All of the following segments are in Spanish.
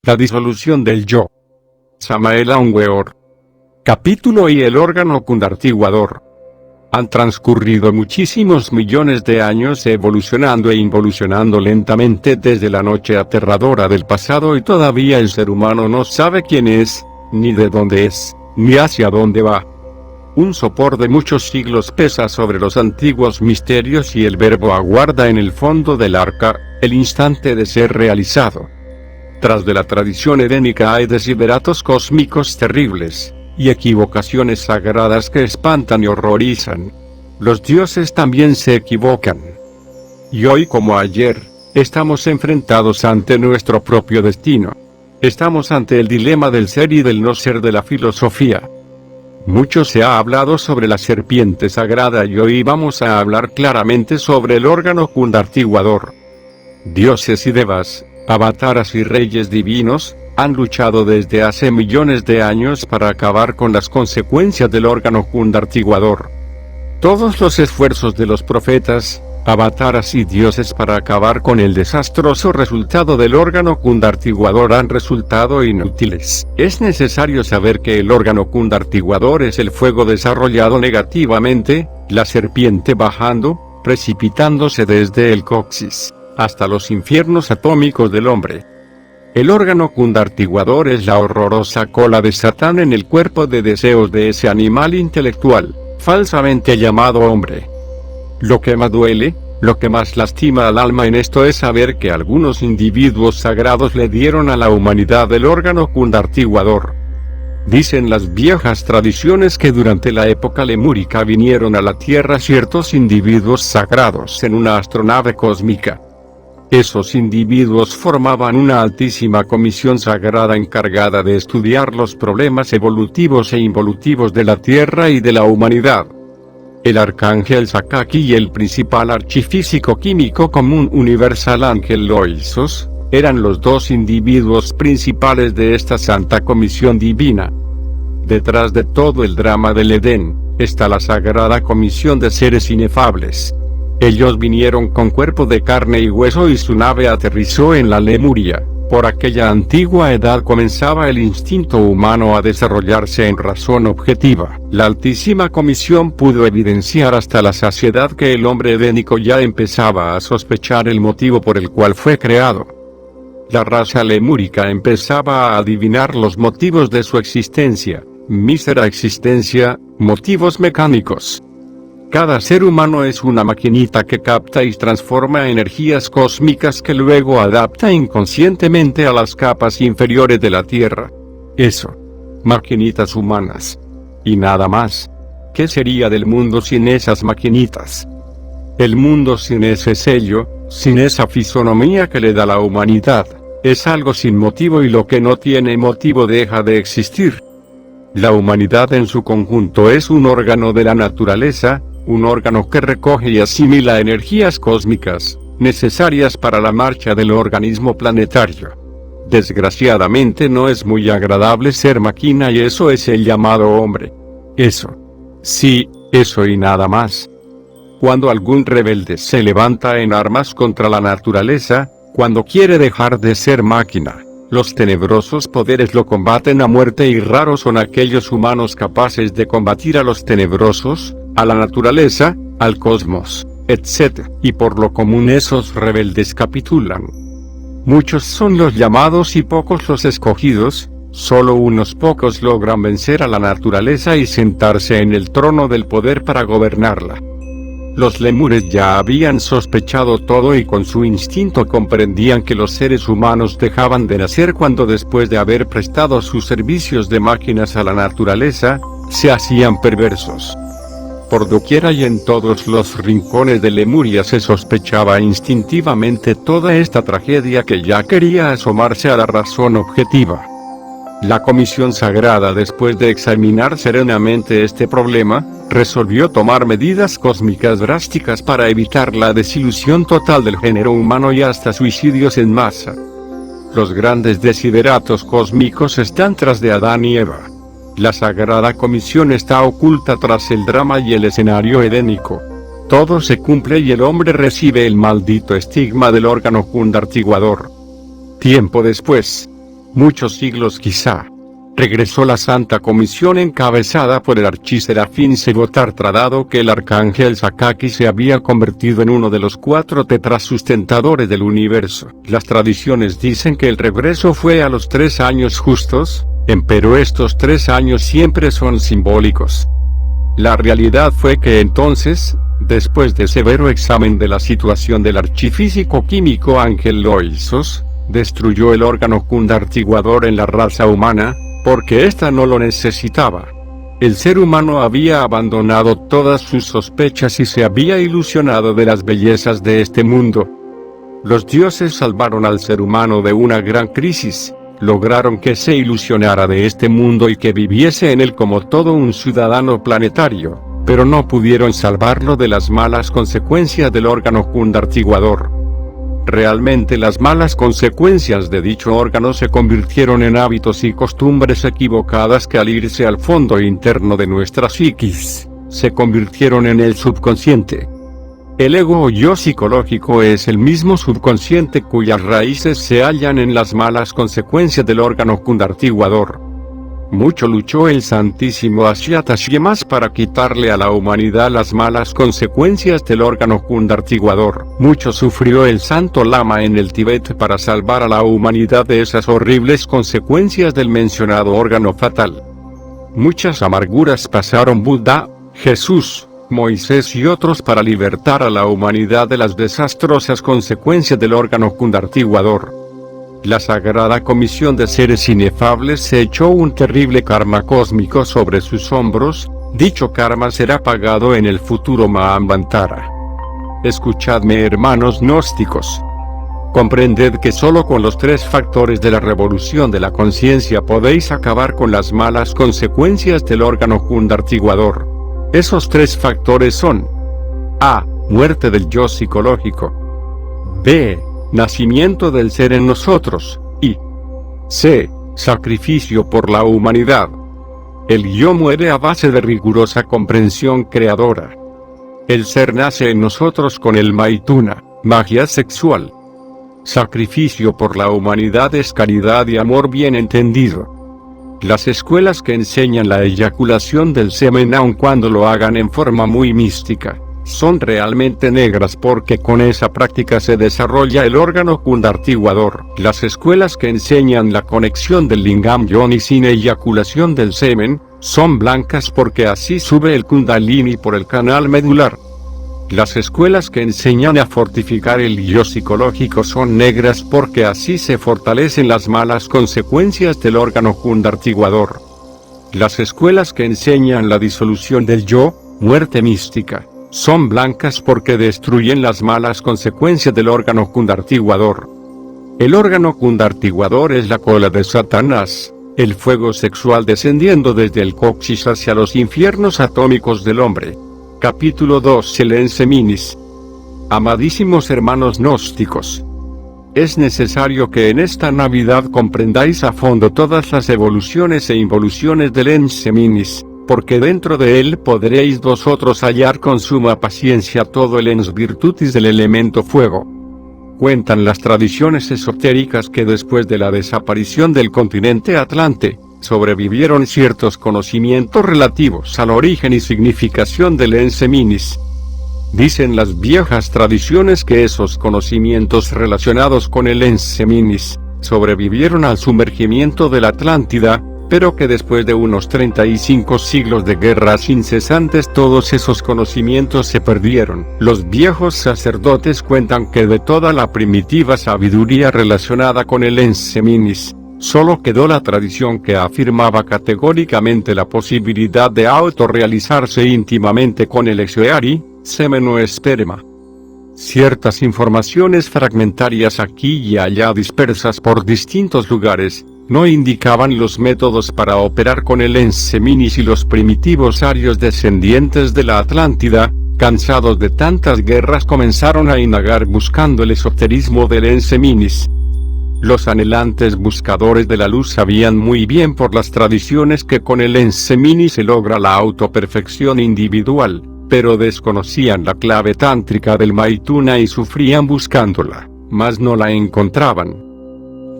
La disolución del yo. Samael Aun Weor. Capítulo y el órgano cundartiguador. Han transcurrido muchísimos millones de años evolucionando e involucionando lentamente desde la noche aterradora del pasado y todavía el ser humano no sabe quién es, ni de dónde es, ni hacia dónde va. Un sopor de muchos siglos pesa sobre los antiguos misterios y el verbo aguarda en el fondo del arca, el instante de ser realizado. Tras de la tradición edénica hay desideratos cósmicos terribles, y equivocaciones sagradas que espantan y horrorizan. Los dioses también se equivocan. Y hoy como ayer, estamos enfrentados ante nuestro propio destino. Estamos ante el dilema del ser y del no ser de la filosofía. Mucho se ha hablado sobre la serpiente sagrada y hoy vamos a hablar claramente sobre el órgano cundartiguador. Dioses y devas, avataras y reyes divinos, han luchado desde hace millones de años para acabar con las consecuencias del órgano cundartiguador. Todos los esfuerzos de los profetas, avataras y dioses para acabar con el desastroso resultado del órgano cundartiguador han resultado inútiles. Es necesario saber que el órgano cundartiguador es el fuego desarrollado negativamente, la serpiente bajando, precipitándose desde el coxis hasta los infiernos atómicos del hombre. El órgano cundartiguador es la horrorosa cola de Satán en el cuerpo de deseos de ese animal intelectual, falsamente llamado hombre. Lo que más duele, lo que más lastima al alma en esto es saber que algunos individuos sagrados le dieron a la humanidad el órgano cundartiguador. Dicen las viejas tradiciones que durante la época lemúrica vinieron a la Tierra ciertos individuos sagrados en una astronave cósmica. Esos individuos formaban una altísima comisión sagrada encargada de estudiar los problemas evolutivos e involutivos de la Tierra y de la humanidad. El arcángel Sakaki y el principal archifísico químico común universal Ángel Loisos, eran los dos individuos principales de esta santa comisión divina. Detrás de todo el drama del Edén, está la sagrada comisión de seres inefables. Ellos vinieron con cuerpo de carne y hueso y su nave aterrizó en la Lemuria. Por aquella antigua edad comenzaba el instinto humano a desarrollarse en razón objetiva. La altísima comisión pudo evidenciar hasta la saciedad que el hombre edénico ya empezaba a sospechar el motivo por el cual fue creado. La raza lemúrica empezaba a adivinar los motivos de su existencia, mísera existencia, motivos mecánicos. Cada ser humano es una maquinita que capta y transforma energías cósmicas que luego adapta inconscientemente a las capas inferiores de la Tierra. Eso. Maquinitas humanas. Y nada más. ¿Qué sería del mundo sin esas maquinitas? El mundo sin ese sello, sin esa fisonomía que le da la humanidad, es algo sin motivo y lo que no tiene motivo deja de existir. La humanidad en su conjunto es un órgano de la naturaleza, un órgano que recoge y asimila energías cósmicas, necesarias para la marcha del organismo planetario. Desgraciadamente no es muy agradable ser máquina y eso es el llamado hombre. Eso. Sí, eso y nada más. Cuando algún rebelde se levanta en armas contra la naturaleza, cuando quiere dejar de ser máquina, los tenebrosos poderes lo combaten a muerte y raros son aquellos humanos capaces de combatir a los tenebrosos, a la naturaleza, al cosmos, etc. Y por lo común esos rebeldes capitulan. Muchos son los llamados y pocos los escogidos, solo unos pocos logran vencer a la naturaleza y sentarse en el trono del poder para gobernarla. Los lemures ya habían sospechado todo y con su instinto comprendían que los seres humanos dejaban de nacer cuando después de haber prestado sus servicios de máquinas a la naturaleza, se hacían perversos. Por doquiera y en todos los rincones de Lemuria se sospechaba instintivamente toda esta tragedia que ya quería asomarse a la razón objetiva. La comisión sagrada, después de examinar serenamente este problema, resolvió tomar medidas cósmicas drásticas para evitar la desilusión total del género humano y hasta suicidios en masa. Los grandes desideratos cósmicos están tras de Adán y Eva. La sagrada comisión está oculta tras el drama y el escenario edénico. Todo se cumple y el hombre recibe el maldito estigma del órgano cundartiguador. Tiempo después, muchos siglos quizá. Regresó la Santa Comisión encabezada por el archiserafín Segotartra, dado que el arcángel Sakaki se había convertido en uno de los 4 tetras sustentadores del universo. Las tradiciones dicen que el regreso fue a los 3 años justos, pero estos 3 años siempre son simbólicos. La realidad fue que entonces, después de severo examen de la situación del archifísico químico Ángel Loisos, destruyó el órgano cundartiguador en la raza humana, porque ésta no lo necesitaba. El ser humano había abandonado todas sus sospechas y se había ilusionado de las bellezas de este mundo. Los dioses salvaron al ser humano de una gran crisis, lograron que se ilusionara de este mundo y que viviese en él como todo un ciudadano planetario, pero no pudieron salvarlo de las malas consecuencias del órgano cundartiguador. Realmente las malas consecuencias de dicho órgano se convirtieron en hábitos y costumbres equivocadas que al irse al fondo interno de nuestra psiquis, se convirtieron en el subconsciente. El ego o yo psicológico es el mismo subconsciente cuyas raíces se hallan en las malas consecuencias del órgano cundartiguador. Mucho luchó el Santísimo Ashyata Shyemas para quitarle a la humanidad las malas consecuencias del órgano cundartiguador. Mucho sufrió el Santo Lama en el Tíbet para salvar a la humanidad de esas horribles consecuencias del mencionado órgano fatal. Muchas amarguras pasaron Buda, Jesús, Moisés y otros para libertar a la humanidad de las desastrosas consecuencias del órgano cundartiguador. La Sagrada Comisión de Seres Inefables se echó un terrible karma cósmico sobre sus hombros. Dicho karma será pagado en el futuro Mahamvantara. Escuchadme, hermanos gnósticos. Comprended que solo con los 3 factores de la revolución de la conciencia podéis acabar con las malas consecuencias del órgano cundartiguador. Esos 3 factores son: A. Muerte del yo psicológico. B. Nacimiento del ser en nosotros, y C. Sacrificio por la humanidad. El yo muere a base de rigurosa comprensión creadora. El ser nace en nosotros con el Maituna, magia sexual. Sacrificio por la humanidad es caridad y amor bien entendido. Las escuelas que enseñan la eyaculación del semen, aun cuando lo hagan en forma muy mística, son realmente negras porque con esa práctica se desarrolla el órgano cundartiguador. Las escuelas que enseñan la conexión del lingam yoni sin eyaculación del semen, son blancas porque así sube el kundalini por el canal medular. Las escuelas que enseñan a fortificar el yo psicológico son negras porque así se fortalecen las malas consecuencias del órgano cundartiguador. Las escuelas que enseñan la disolución del yo, muerte mística, son blancas porque destruyen las malas consecuencias del órgano cundartiguador. El órgano cundartiguador es la cola de Satanás, el fuego sexual descendiendo desde el coxis hacia los infiernos atómicos del hombre. Capítulo 2. El Enseminis. Amadísimos hermanos gnósticos, es necesario que en esta Navidad comprendáis a fondo todas las evoluciones e involuciones del Enseminis, porque dentro de él podréis vosotros hallar con suma paciencia todo el ens virtutis del elemento fuego. Cuentan las tradiciones esotéricas que después de la desaparición del continente Atlante, sobrevivieron ciertos conocimientos relativos al origen y significación del Enseminis. Dicen las viejas tradiciones que esos conocimientos relacionados con el Enseminis sobrevivieron al sumergimiento de la Atlántida, pero que después de unos 35 siglos de guerras incesantes todos esos conocimientos se perdieron. Los viejos sacerdotes cuentan que de toda la primitiva sabiduría relacionada con el Enseminis, solo quedó la tradición que afirmaba categóricamente la posibilidad de autorrealizarse íntimamente con el Exoeari, semen o esperma. Ciertas informaciones fragmentarias aquí y allá dispersas por distintos lugares, no indicaban los métodos para operar con el Enseminis y los primitivos arios descendientes de la Atlántida, cansados de tantas guerras comenzaron a indagar buscando el esoterismo del Enseminis. Los anhelantes buscadores de la luz sabían muy bien por las tradiciones que con el Enseminis se logra la autoperfección individual, pero desconocían la clave tántrica del Maituna y sufrían buscándola, mas no la encontraban.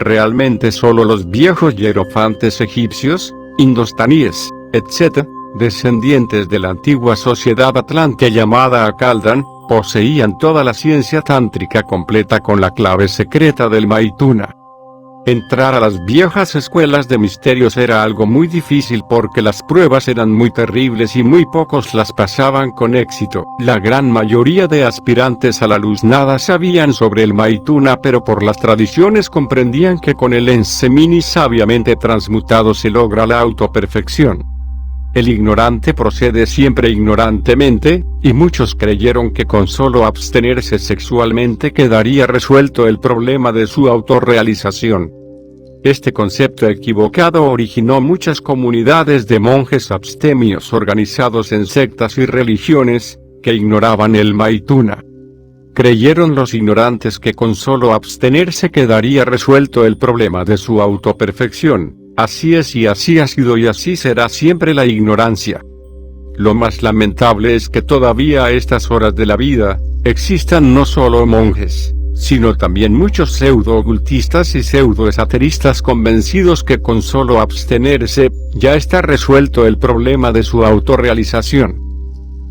Realmente solo los viejos hierofantes egipcios, indostaníes, etc., descendientes de la antigua sociedad atlante llamada Akaldan, poseían toda la ciencia tántrica completa con la clave secreta del Maituna. Entrar a las viejas escuelas de misterios era algo muy difícil porque las pruebas eran muy terribles y muy pocos las pasaban con éxito. La gran mayoría de aspirantes a la luz nada sabían sobre el Maituna, pero por las tradiciones comprendían que con el Ensemini sabiamente transmutado se logra la autoperfección. El ignorante procede siempre ignorantemente, y muchos creyeron que con solo abstenerse sexualmente quedaría resuelto el problema de su autorrealización. Este concepto equivocado originó muchas comunidades de monjes abstemios organizados en sectas y religiones, que ignoraban el Maituna. Creyeron los ignorantes que con solo abstenerse quedaría resuelto el problema de su autoperfección. Así es y así ha sido y así será siempre la ignorancia. Lo más lamentable es que todavía a estas horas de la vida, existan no solo monjes, sino también muchos pseudo-ocultistas y pseudo-esoteristas convencidos que con solo abstenerse, ya está resuelto el problema de su autorrealización.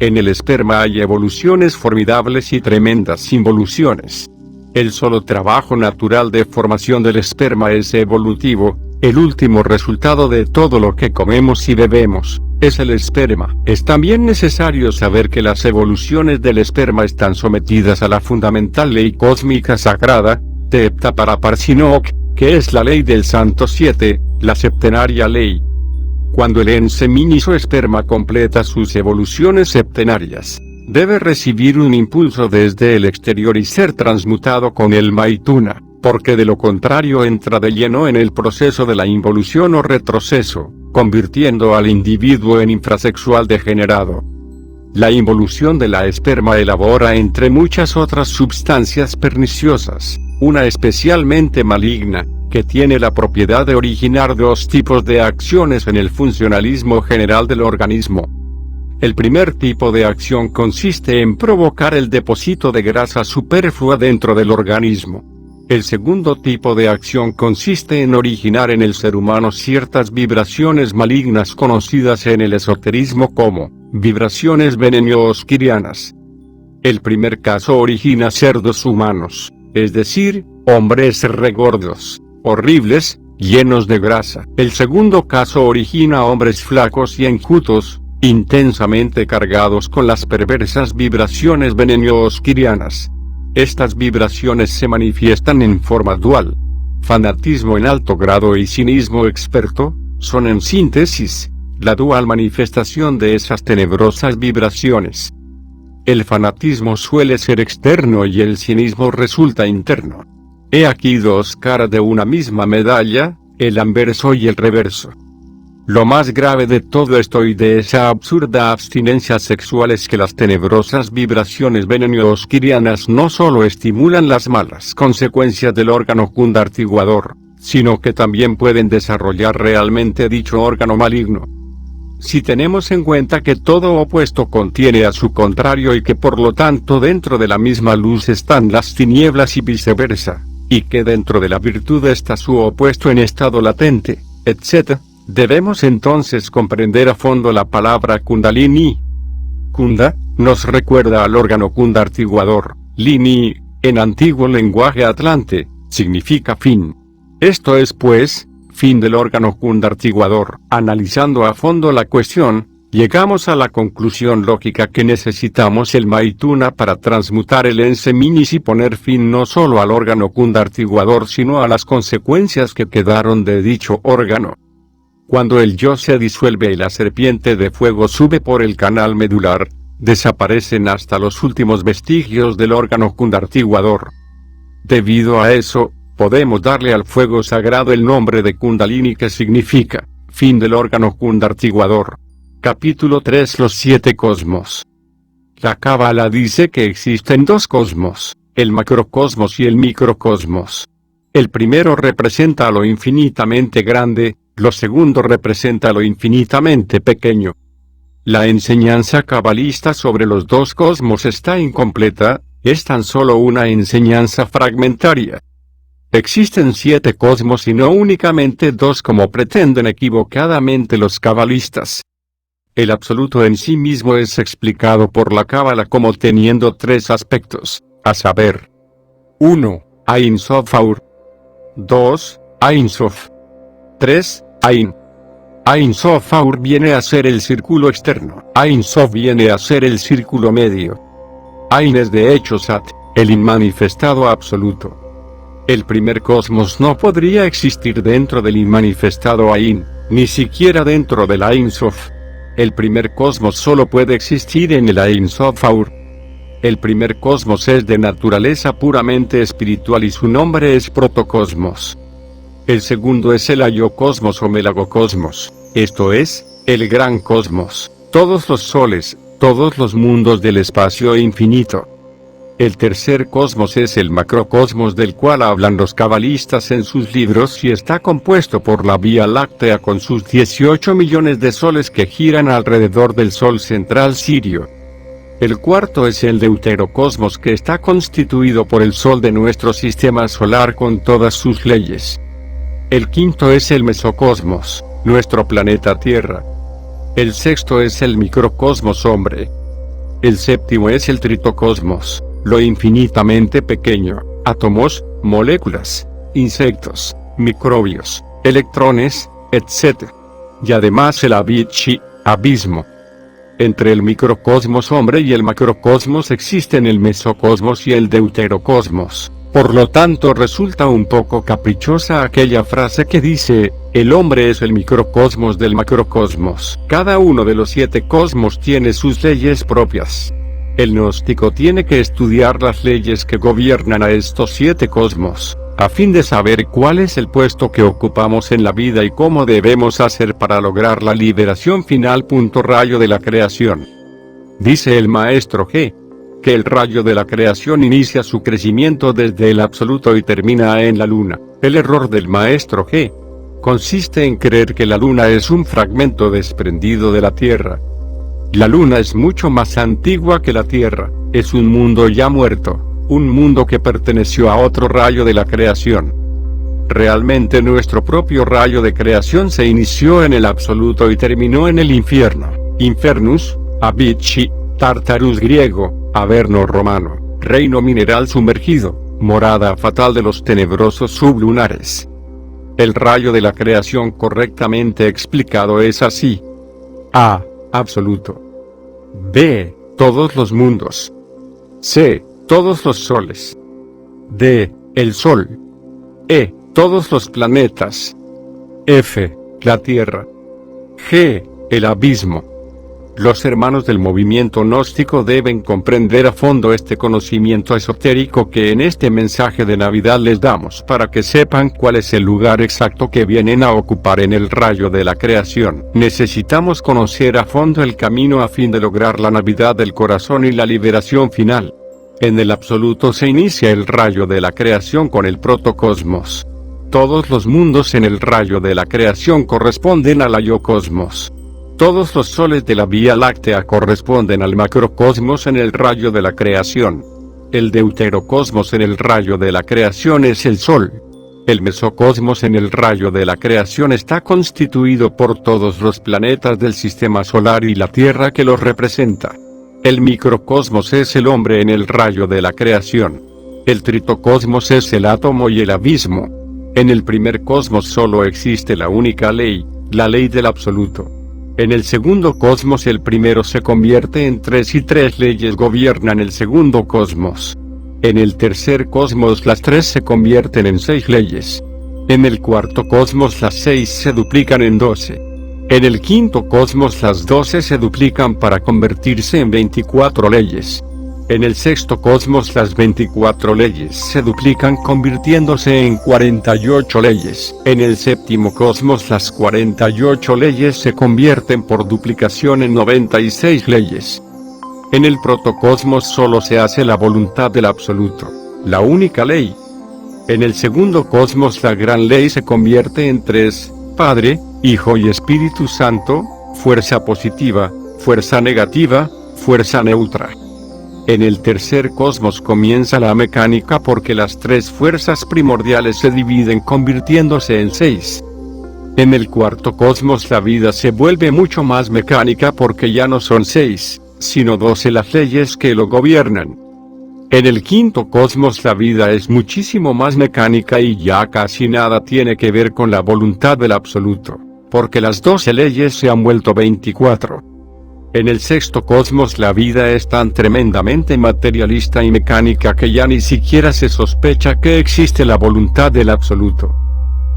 En el esperma hay evoluciones formidables y tremendas involuciones. El solo trabajo natural de formación del esperma es evolutivo. El último resultado de todo lo que comemos y bebemos, es el esperma. Es también necesario saber que las evoluciones del esperma están sometidas a la fundamental ley cósmica sagrada, Tepta Paraparsinok, que es la ley del Santo 7, la septenaria ley. Cuando el enseminizo esperma completa sus evoluciones septenarias, debe recibir un impulso desde el exterior y ser transmutado con el Maituna, porque de lo contrario entra de lleno en el proceso de la involución o retroceso, convirtiendo al individuo en infrasexual degenerado. La involución de la esperma elabora entre muchas otras sustancias perniciosas, una especialmente maligna, que tiene la propiedad de originar dos tipos de acciones en el funcionalismo general del organismo. El primer tipo de acción consiste en provocar el depósito de grasa superflua dentro del organismo. El segundo tipo de acción consiste en originar en el ser humano ciertas vibraciones malignas conocidas en el esoterismo como vibraciones veneno-osquirianas. El primer caso origina cerdos humanos, es decir, hombres regordos, horribles, llenos de grasa. El segundo caso origina hombres flacos y enjutos, intensamente cargados con las perversas vibraciones veneno-osquirianas. Estas vibraciones se manifiestan en forma dual. Fanatismo en alto grado y cinismo experto, son en síntesis, la dual manifestación de esas tenebrosas vibraciones. El fanatismo suele ser externo y el cinismo resulta interno. He aquí dos caras de una misma medalla, el anverso y el reverso. Lo más grave de todo esto y de esa absurda abstinencia sexual es que las tenebrosas vibraciones veneno-osquirianas no solo estimulan las malas consecuencias del órgano kundartiguador, sino que también pueden desarrollar realmente dicho órgano maligno. Si tenemos en cuenta que todo opuesto contiene a su contrario y que por lo tanto dentro de la misma luz están las tinieblas y viceversa, y que dentro de la virtud está su opuesto en estado latente, etc., debemos entonces comprender a fondo la palabra Kundalini. Kunda, nos recuerda al órgano kundartiguador, Lini, en antiguo lenguaje atlante, significa fin. Esto es pues, fin del órgano kundartiguador. Analizando a fondo la cuestión, llegamos a la conclusión lógica que necesitamos el Maituna para transmutar el Enseminis y poner fin no solo al órgano kundartiguador sino a las consecuencias que quedaron de dicho órgano. Cuando el yo se disuelve y la serpiente de fuego sube por el canal medular, desaparecen hasta los últimos vestigios del órgano kundartiguador. Debido a eso, podemos darle al fuego sagrado el nombre de Kundalini, que significa fin del órgano kundartiguador. Capítulo 3: Los 7 cosmos. La Cábala dice que existen dos cosmos, el macrocosmos y el microcosmos. El primero representa a lo infinitamente grande, lo segundo representa lo infinitamente pequeño. La enseñanza cabalista sobre los dos cosmos está incompleta, es tan solo una enseñanza fragmentaria. Existen 7 cosmos y no únicamente 2 como pretenden equivocadamente los cabalistas. El absoluto en sí mismo es explicado por la Cábala como teniendo 3 aspectos, a saber: 1. Ein Sof Aur. 2. Ein Sof. 3. Ein. Ein Sof Aur viene a ser el círculo externo, Ein Sof viene a ser el círculo medio. Ein es de hecho Sat, el inmanifestado absoluto. El primer cosmos no podría existir dentro del inmanifestado Ein, ni siquiera dentro del Ein Sof. El primer cosmos solo puede existir en el Ein Sof Aur. El primer cosmos es de naturaleza puramente espiritual y su nombre es protocosmos. El segundo es el Ayocosmos o Melagocosmos, esto es, el gran cosmos, todos los soles, todos los mundos del espacio infinito. El tercer cosmos es el macrocosmos del cual hablan los cabalistas en sus libros y está compuesto por la Vía Láctea con sus 18 millones de soles que giran alrededor del Sol central sirio. El cuarto es el deuterocosmos que está constituido por el Sol de nuestro sistema solar con todas sus leyes. El quinto es el mesocosmos, nuestro planeta Tierra. El sexto es el microcosmos hombre. El séptimo es el tritocosmos, lo infinitamente pequeño, átomos, moléculas, insectos, microbios, electrones, etc. Y además el Abichi, abismo. Entre el microcosmos hombre y el macrocosmos existen el mesocosmos y el deuterocosmos. Por lo tanto resulta un poco caprichosa aquella frase que dice, el hombre es el microcosmos del macrocosmos. Cada uno de los 7 cosmos tiene sus leyes propias. El gnóstico tiene que estudiar las leyes que gobiernan a estos 7 cosmos, a fin de saber cuál es el puesto que ocupamos en la vida y cómo debemos hacer para lograr la liberación final. Rayo de la creación. Dice el maestro G. que el rayo de la creación inicia su crecimiento desde el absoluto y termina en la luna. El error del maestro G. consiste en creer que la luna es un fragmento desprendido de la Tierra. La luna es mucho más antigua que la Tierra, es un mundo ya muerto, un mundo que perteneció a otro rayo de la creación. Realmente nuestro propio rayo de creación se inició en el absoluto y terminó en el infierno, infernus, abici, tartarus griego, Averno romano, reino mineral sumergido, morada fatal de los tenebrosos sublunares. El rayo de la creación correctamente explicado es así: A. Absoluto. B. Todos los mundos. C. Todos los soles. D. El Sol. E. Todos los planetas. F. La Tierra. G. El abismo. Los hermanos del movimiento gnóstico deben comprender a fondo este conocimiento esotérico que en este mensaje de Navidad les damos para que sepan cuál es el lugar exacto que vienen a ocupar en el rayo de la creación. Necesitamos conocer a fondo el camino a fin de lograr la Navidad del corazón y la liberación final. En el absoluto se inicia el rayo de la creación con el protocosmos. Todos los mundos en el rayo de la creación corresponden al Ayocosmos. Todos los soles de la Vía Láctea corresponden al macrocosmos en el rayo de la creación. El deuterocosmos en el rayo de la creación es el Sol. El mesocosmos en el rayo de la creación está constituido por todos los planetas del sistema solar y la Tierra que los representa. El microcosmos es el hombre en el rayo de la creación. El tritocosmos es el átomo y el abismo. En el primer cosmos solo existe la única ley, la ley del absoluto. En el segundo cosmos el primero se convierte en 3 y 3 leyes gobiernan el segundo cosmos. En el tercer cosmos las 3 se convierten en 6 leyes. En el cuarto cosmos las 6 se duplican en 12. En el quinto cosmos las 12 se duplican para convertirse en 24 leyes. En el sexto cosmos las 24 leyes se duplican convirtiéndose en 48 leyes. En el séptimo cosmos las 48 leyes se convierten por duplicación en 96 leyes. En el protocosmos solo se hace la voluntad del absoluto, la única ley. En el segundo cosmos la gran ley se convierte en 3, Padre, Hijo y Espíritu Santo, fuerza positiva, fuerza negativa, fuerza neutra. En el tercer cosmos comienza la mecánica porque las tres fuerzas primordiales se dividen convirtiéndose en 6. En el cuarto cosmos la vida se vuelve mucho más mecánica porque ya no son 6, sino 12 las leyes que lo gobiernan. En el quinto cosmos la vida es muchísimo más mecánica y ya casi nada tiene que ver con la voluntad del absoluto, porque las 12 leyes se han vuelto 24. En el sexto cosmos la vida es tan tremendamente materialista y mecánica que ya ni siquiera se sospecha que existe la voluntad del absoluto.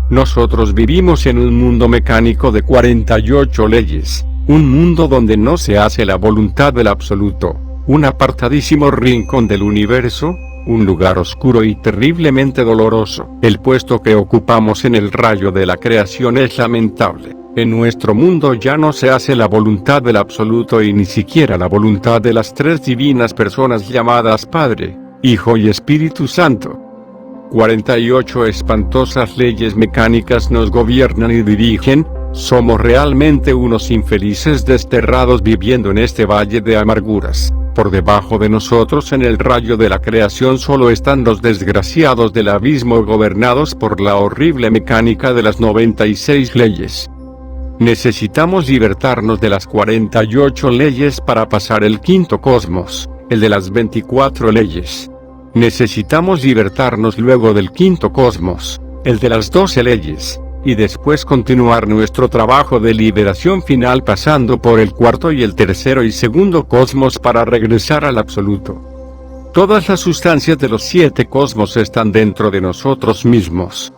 Nosotros vivimos en un mundo mecánico de 48 leyes, un mundo donde no se hace la voluntad del absoluto, un apartadísimo rincón del universo, un lugar oscuro y terriblemente doloroso. El puesto que ocupamos en el rayo de la creación es lamentable. En nuestro mundo ya no se hace la voluntad del absoluto y ni siquiera la voluntad de las tres divinas personas llamadas Padre, Hijo y Espíritu Santo. 48 espantosas leyes mecánicas nos gobiernan y dirigen. Somos realmente unos infelices desterrados viviendo en este valle de amarguras. Por debajo de nosotros en el rayo de la creación solo están los desgraciados del abismo gobernados por la horrible mecánica de las 96 leyes. Necesitamos libertarnos de las 48 leyes para pasar el quinto cosmos, el de las 24 leyes. Necesitamos libertarnos luego del quinto cosmos, el de las 12 leyes, y después continuar nuestro trabajo de liberación final pasando por el cuarto y el tercero y segundo cosmos para regresar al absoluto. Todas las sustancias de los 7 cosmos están dentro de nosotros mismos.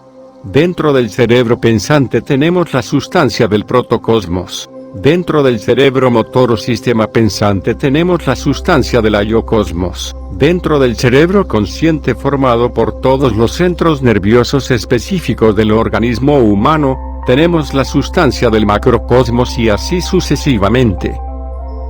Dentro del cerebro pensante tenemos la sustancia del protocosmos. Dentro del cerebro motor o sistema pensante tenemos la sustancia del ayocosmos. Dentro del cerebro consciente formado por todos los centros nerviosos específicos del organismo humano, tenemos la sustancia del macrocosmos y así sucesivamente.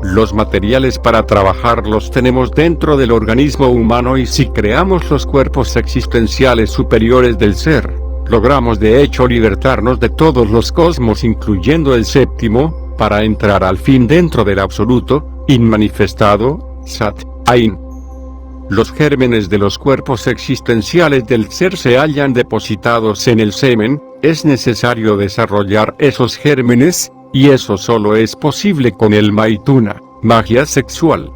Los materiales para trabajar los tenemos dentro del organismo humano y si creamos los cuerpos existenciales superiores del ser, logramos de hecho libertarnos de todos los cosmos incluyendo el séptimo, para entrar al fin dentro del absoluto, inmanifestado, Sat, Ain. Los gérmenes de los cuerpos existenciales del ser se hallan depositados en el semen, es necesario desarrollar esos gérmenes, y eso solo es posible con el Maituna, magia sexual.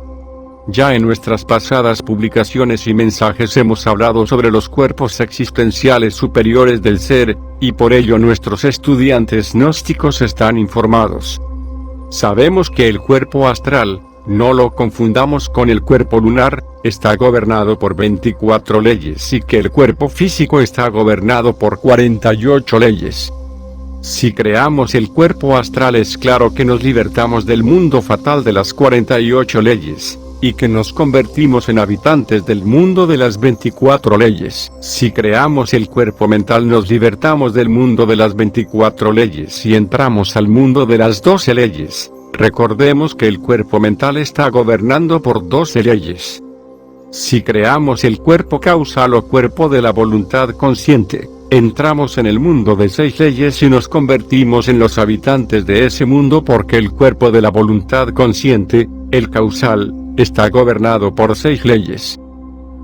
Ya en nuestras pasadas publicaciones y mensajes hemos hablado sobre los cuerpos existenciales superiores del ser, y por ello nuestros estudiantes gnósticos están informados. Sabemos que el cuerpo astral, no lo confundamos con el cuerpo lunar, está gobernado por 24 leyes y que el cuerpo físico está gobernado por 48 leyes. Si creamos el cuerpo astral es claro que nos libertamos del mundo fatal de las 48 leyes, y que nos convertimos en habitantes del mundo de las 24 leyes. Si creamos el cuerpo mental nos libertamos del mundo de las 24 leyes y entramos al mundo de las 12 leyes. Recordemos que el cuerpo mental está gobernando por 12 leyes. Si creamos el cuerpo causal o cuerpo de la voluntad consciente, entramos en el mundo de 6 leyes y nos convertimos en los habitantes de ese mundo porque el cuerpo de la voluntad consciente, el causal, está gobernado por 6 leyes.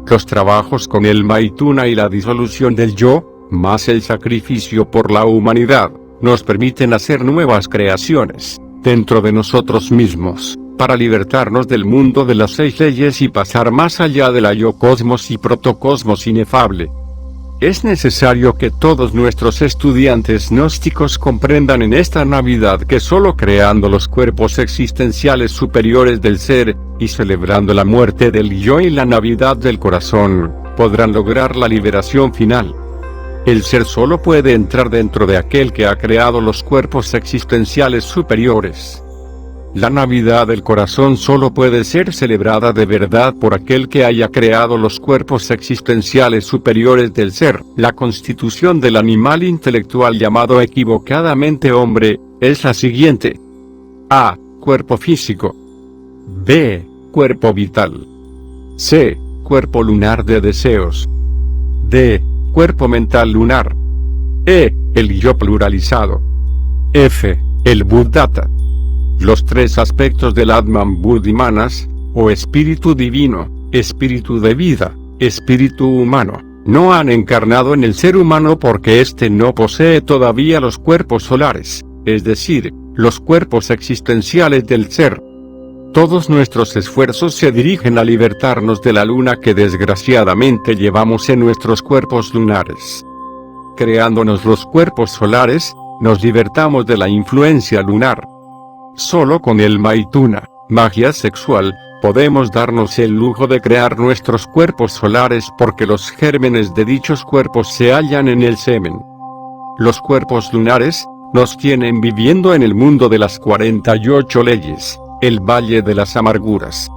Los trabajos con el Maituna y la disolución del yo, más el sacrificio por la humanidad, nos permiten hacer nuevas creaciones, dentro de nosotros mismos, para libertarnos del mundo de las 6 leyes y pasar más allá del ayocosmos y protocosmos inefable. Es necesario que todos nuestros estudiantes gnósticos comprendan en esta Navidad que solo creando los cuerpos existenciales superiores del ser, y celebrando la muerte del yo y la Navidad del corazón, podrán lograr la liberación final. El ser solo puede entrar dentro de aquel que ha creado los cuerpos existenciales superiores. La Navidad del corazón solo puede ser celebrada de verdad por aquel que haya creado los cuerpos existenciales superiores del ser. La constitución del animal intelectual llamado equivocadamente hombre, es la siguiente. A. Cuerpo físico. B. Cuerpo vital. C. Cuerpo lunar de deseos. D. Cuerpo mental lunar. E. El yo pluralizado. F. El Buddhata. Los 3 aspectos del Atman Buddhimanas, o espíritu divino, espíritu de vida, espíritu humano, no han encarnado en el ser humano porque éste no posee todavía los cuerpos solares, es decir, los cuerpos existenciales del ser. Todos nuestros esfuerzos se dirigen a libertarnos de la luna que desgraciadamente llevamos en nuestros cuerpos lunares. Creándonos los cuerpos solares, nos libertamos de la influencia lunar. Solo con el Maituna, magia sexual, podemos darnos el lujo de crear nuestros cuerpos solares porque los gérmenes de dichos cuerpos se hallan en el semen. Los cuerpos lunares nos tienen viviendo en el mundo de las 48 leyes, el valle de las amarguras.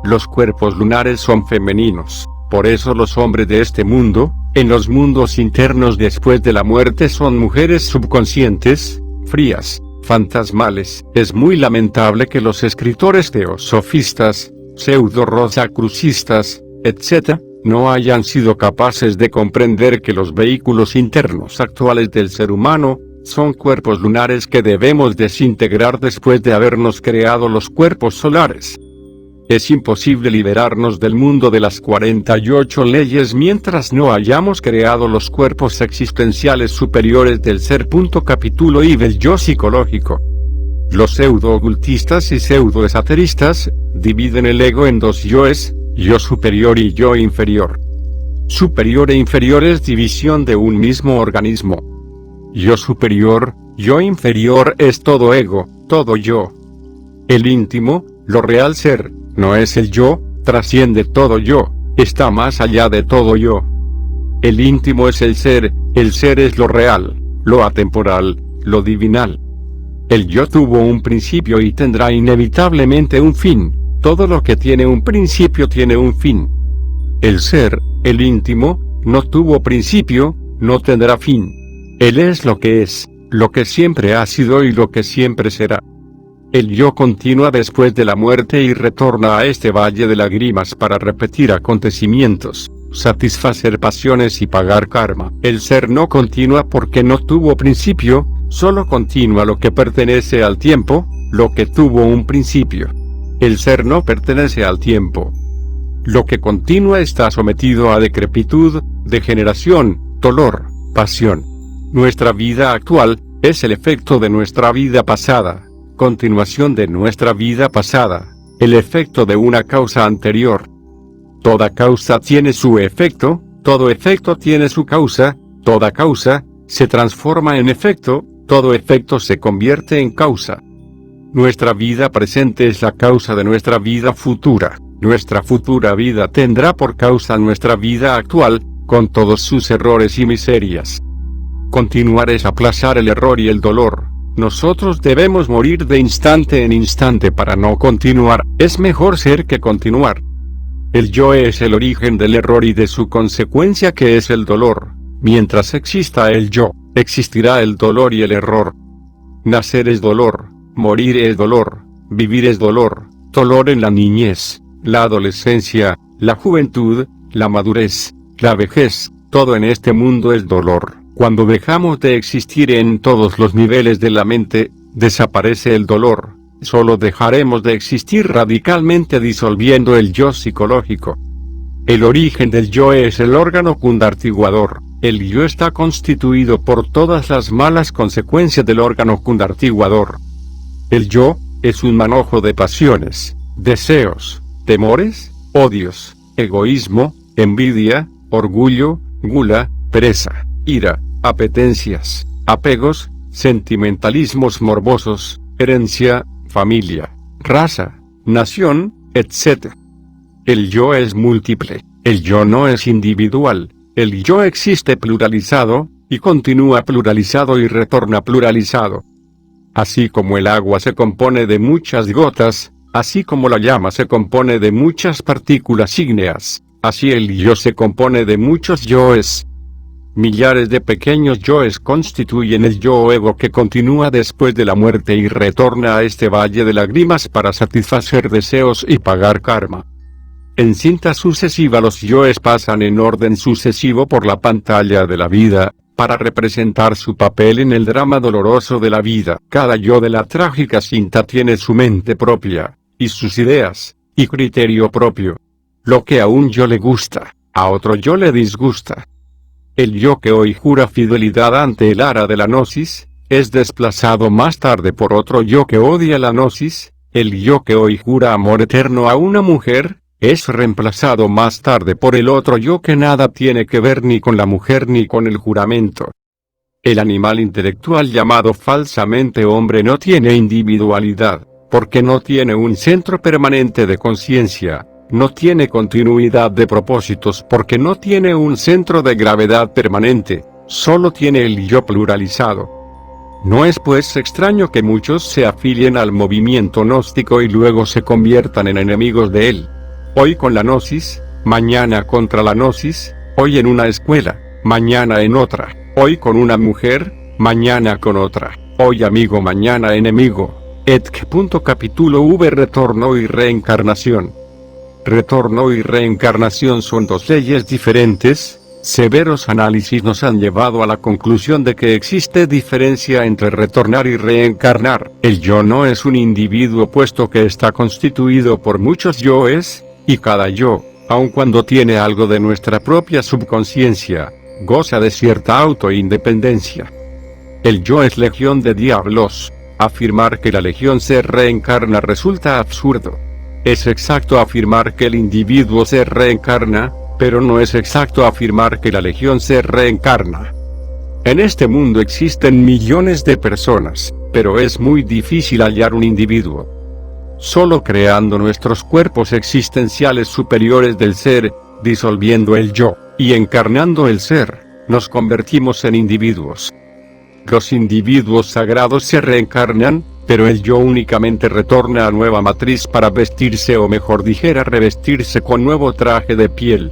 Los cuerpos lunares son femeninos, por eso los hombres de este mundo, en los mundos internos después de la muerte son mujeres subconscientes, frías, fantasmales. Es muy lamentable que los escritores teosofistas, pseudo-rosacrucistas, etc., no hayan sido capaces de comprender que los vehículos internos actuales del ser humano son cuerpos lunares que debemos desintegrar después de habernos creado los cuerpos solares. Es imposible liberarnos del mundo de las 48 leyes mientras no hayamos creado los cuerpos existenciales superiores del ser. Capítulo I del yo psicológico. Los pseudo-ocultistas y pseudo-esoteristas dividen el ego en dos yoes, yo superior y yo inferior. Superior e inferior es división de un mismo organismo. Yo superior, yo inferior es todo ego, todo yo. El íntimo, lo real ser, no es el yo, trasciende todo yo, está más allá de todo yo. El íntimo es el ser es lo real, lo atemporal, lo divinal. El yo tuvo un principio y tendrá inevitablemente un fin, todo lo que tiene un principio tiene un fin. El ser, el íntimo, no tuvo principio, no tendrá fin. Él es, lo que siempre ha sido y lo que siempre será. El yo continúa después de la muerte y retorna a este valle de lágrimas para repetir acontecimientos, satisfacer pasiones y pagar karma. El ser no continúa porque no tuvo principio, solo continúa lo que pertenece al tiempo, lo que tuvo un principio. El ser no pertenece al tiempo. Lo que continúa está sometido a decrepitud, degeneración, dolor, pasión. Nuestra vida actual es el efecto de nuestra vida pasada. Continuación de nuestra vida pasada, el efecto de una causa anterior. Toda causa tiene su efecto, todo efecto tiene su causa, toda causa se transforma en efecto, todo efecto se convierte en causa. Nuestra vida presente es la causa de nuestra vida futura. Nuestra futura vida tendrá por causa nuestra vida actual, con todos sus errores y miserias. Continuar es aplazar el error y el dolor. Nosotros debemos morir de instante en instante para no continuar, es mejor ser que continuar. El yo es el origen del error y de su consecuencia que es el dolor. Mientras exista el yo, existirá el dolor y el error. Nacer es dolor, morir es dolor, vivir es dolor, dolor en la niñez, la adolescencia, la juventud, la madurez, la vejez, todo en este mundo es dolor. Cuando dejamos de existir en todos los niveles de la mente, desaparece el dolor, solo dejaremos de existir radicalmente disolviendo el yo psicológico. El origen del yo es el órgano cundartiguador. El yo está constituido por todas las malas consecuencias del órgano cundartiguador. El yo es un manojo de pasiones, deseos, temores, odios, egoísmo, envidia, orgullo, gula, pereza, ira, apetencias, apegos, sentimentalismos morbosos, herencia, familia, raza, nación, etc. El yo es múltiple, el yo no es individual, el yo existe pluralizado, y continúa pluralizado y retorna pluralizado. Así como el agua se compone de muchas gotas, así como la llama se compone de muchas partículas ígneas, así el yo se compone de muchos yoes. Millares de pequeños yoes constituyen el yo ego que continúa después de la muerte y retorna a este valle de lágrimas para satisfacer deseos y pagar karma. En cinta sucesiva los yoes pasan en orden sucesivo por la pantalla de la vida, para representar su papel en el drama doloroso de la vida. Cada yo de la trágica cinta tiene su mente propia, y sus ideas, y criterio propio. Lo que a un yo le gusta, a otro yo le disgusta. El yo que hoy jura fidelidad ante el ara de la gnosis, es desplazado más tarde por otro yo que odia la gnosis. El yo que hoy jura amor eterno a una mujer, es reemplazado más tarde por el otro yo que nada tiene que ver ni con la mujer ni con el juramento. El animal intelectual llamado falsamente hombre no tiene individualidad, porque no tiene un centro permanente de conciencia, no tiene continuidad de propósitos porque no tiene un centro de gravedad permanente, solo tiene el yo pluralizado. No es pues extraño que muchos se afilien al movimiento gnóstico y luego se conviertan en enemigos de él. Hoy con la gnosis, mañana contra la gnosis, hoy en una escuela, mañana en otra, hoy con una mujer, mañana con otra, hoy amigo mañana enemigo. Capítulo V. Retorno y reencarnación. Retorno y reencarnación son dos leyes diferentes. Severos análisis nos han llevado a la conclusión de que existe diferencia entre retornar y reencarnar. El yo no es un individuo puesto que está constituido por muchos yoes, y cada yo, aun cuando tiene algo de nuestra propia subconsciencia, goza de cierta autoindependencia. El yo es legión de diablos. Afirmar que la legión se reencarna resulta absurdo. Es exacto afirmar que el individuo se reencarna, pero no es exacto afirmar que la legión se reencarna. En este mundo existen millones de personas, pero es muy difícil hallar un individuo. Solo creando nuestros cuerpos existenciales superiores del ser, disolviendo el yo, y encarnando el ser, nos convertimos en individuos. Los individuos sagrados se reencarnan, pero el yo únicamente retorna a nueva matriz para vestirse o mejor dijera revestirse con nuevo traje de piel.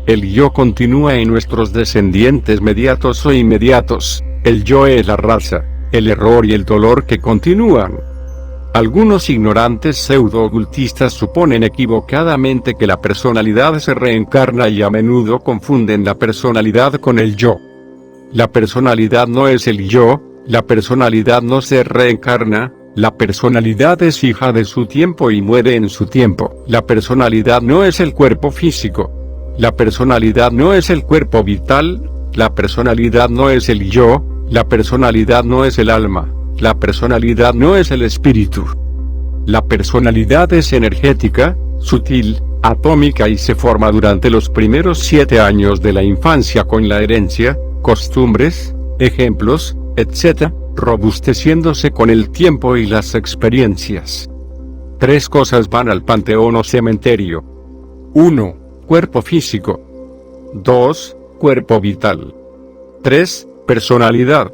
El yo continúa en nuestros descendientes mediatos o inmediatos, el yo es la raza, el error y el dolor que continúan. Algunos ignorantes pseudo-ocultistas suponen equivocadamente que la personalidad se reencarna y a menudo confunden la personalidad con el yo. La personalidad no es el yo, la personalidad no se reencarna, la personalidad es hija de su tiempo y muere en su tiempo. La personalidad no es el cuerpo físico. La personalidad no es el cuerpo vital, la personalidad no es el yo, la personalidad no es el alma, la personalidad no es el espíritu. La personalidad es energética, sutil, atómica y se forma durante los primeros 7 años de la infancia con la herencia, costumbres, ejemplos, etc., robusteciéndose con el tiempo y las experiencias. 3 cosas van al panteón o cementerio. 1. Cuerpo físico. 2. Cuerpo vital. 3. Personalidad.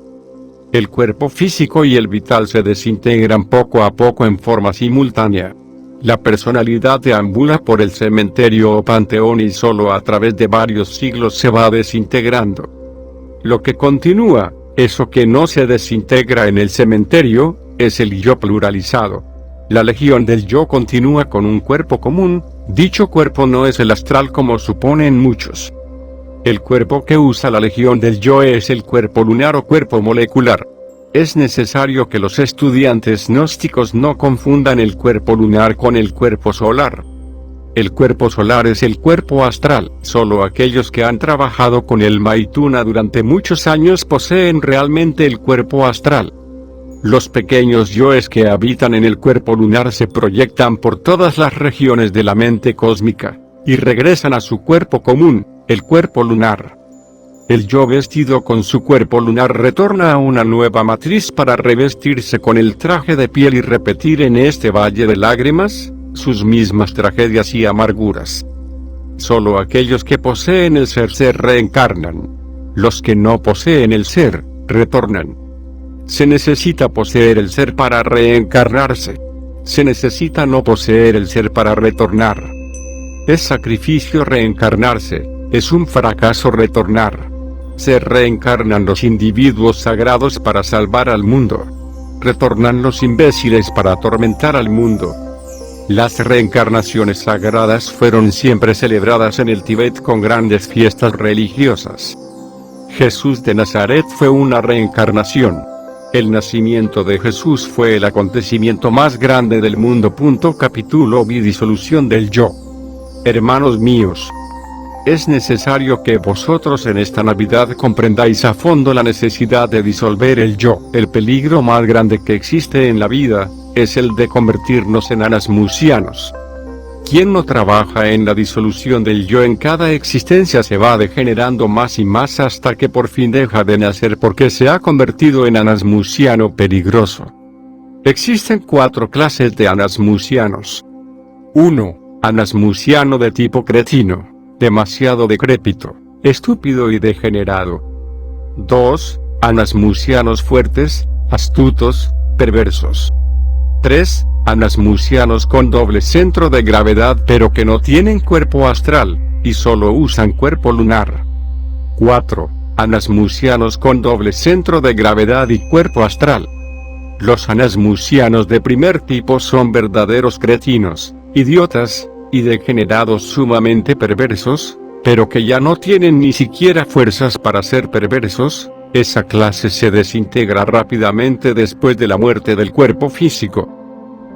El cuerpo físico y el vital se desintegran poco a poco en forma simultánea. La personalidad deambula por el cementerio o panteón y solo a través de varios siglos se va desintegrando. Lo que continúa, eso que no se desintegra en el cementerio, es el yo pluralizado. La legión del yo continúa con un cuerpo común, dicho cuerpo no es el astral como suponen muchos. El cuerpo que usa la legión del yo es el cuerpo lunar o cuerpo molecular. Es necesario que los estudiantes gnósticos no confundan el cuerpo lunar con el cuerpo solar. El cuerpo solar es el cuerpo astral. Solo aquellos que han trabajado con el Maituna durante muchos años poseen realmente el cuerpo astral. Los pequeños yoes que habitan en el cuerpo lunar se proyectan por todas las regiones de la mente cósmica, y regresan a su cuerpo común, el cuerpo lunar. El yo vestido con su cuerpo lunar retorna a una nueva matriz para revestirse con el traje de piel y repetir en este valle de lágrimas sus mismas tragedias y amarguras. Solo aquellos que poseen el ser se reencarnan. Los que no poseen el ser, retornan. Se necesita poseer el ser para reencarnarse. Se necesita no poseer el ser para retornar. Es sacrificio reencarnarse, es un fracaso retornar. Se reencarnan los individuos sagrados para salvar al mundo. Retornan los imbéciles para atormentar al mundo. Las reencarnaciones sagradas fueron siempre celebradas en el Tíbet con grandes fiestas religiosas. Jesús de Nazaret fue una reencarnación. El nacimiento de Jesús fue el acontecimiento más grande del mundo. Capítulo V. Disolución del yo. Hermanos míos, es necesario que vosotros en esta Navidad comprendáis a fondo la necesidad de disolver el yo. El peligro más grande que existe en la vida, es el de convertirnos en anasmusianos. Quien no trabaja en la disolución del yo en cada existencia se va degenerando más y más hasta que por fin deja de nacer porque se ha convertido en anasmusiano peligroso. Existen 4 clases de anasmusianos. 1. Anasmusiano de tipo cretino, demasiado decrépito, estúpido y degenerado. 2. Anasmusianos fuertes, astutos, perversos. 3. Anasmusianos con doble centro de gravedad pero que no tienen cuerpo astral, y solo usan cuerpo lunar. 4. Anasmusianos con doble centro de gravedad y cuerpo astral. Los anasmusianos de primer tipo son verdaderos cretinos, idiotas, y degenerados sumamente perversos, pero que ya no tienen ni siquiera fuerzas para ser perversos. Esa clase se desintegra rápidamente después de la muerte del cuerpo físico.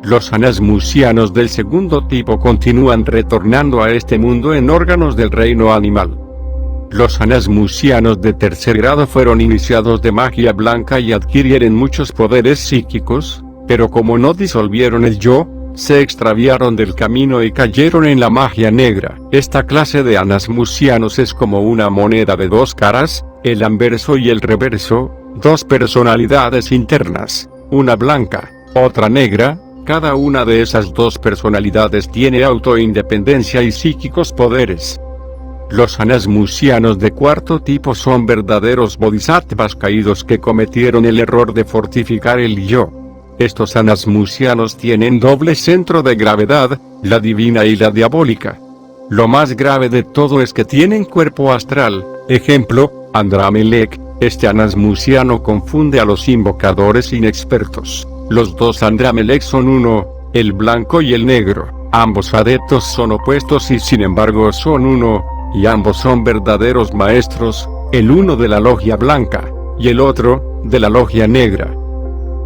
Los anasmusianos del segundo tipo continúan retornando a este mundo en órganos del reino animal. Los anasmusianos de tercer grado fueron iniciados de magia blanca y adquirieron muchos poderes psíquicos, pero como no disolvieron el yo, se extraviaron del camino y cayeron en la magia negra. Esta clase de anasmusianos es como una moneda de 2 caras, el anverso y el reverso, 2 personalidades internas, una blanca, otra negra. Cada una de esas 2 personalidades tiene autoindependencia y psíquicos poderes. Los anasmusianos de cuarto tipo son verdaderos bodhisattvas caídos que cometieron el error de fortificar el yo. Estos anasmusianos tienen doble centro de gravedad, la divina y la diabólica. Lo más grave de todo es que tienen cuerpo astral. Ejemplo, Andramelech. Este anasmusiano confunde a los invocadores inexpertos. Los 2 Andramelech son uno, el blanco y el negro. Ambos adeptos son opuestos y sin embargo son uno, y ambos son verdaderos maestros, el uno de la logia blanca, y el otro, de la logia negra.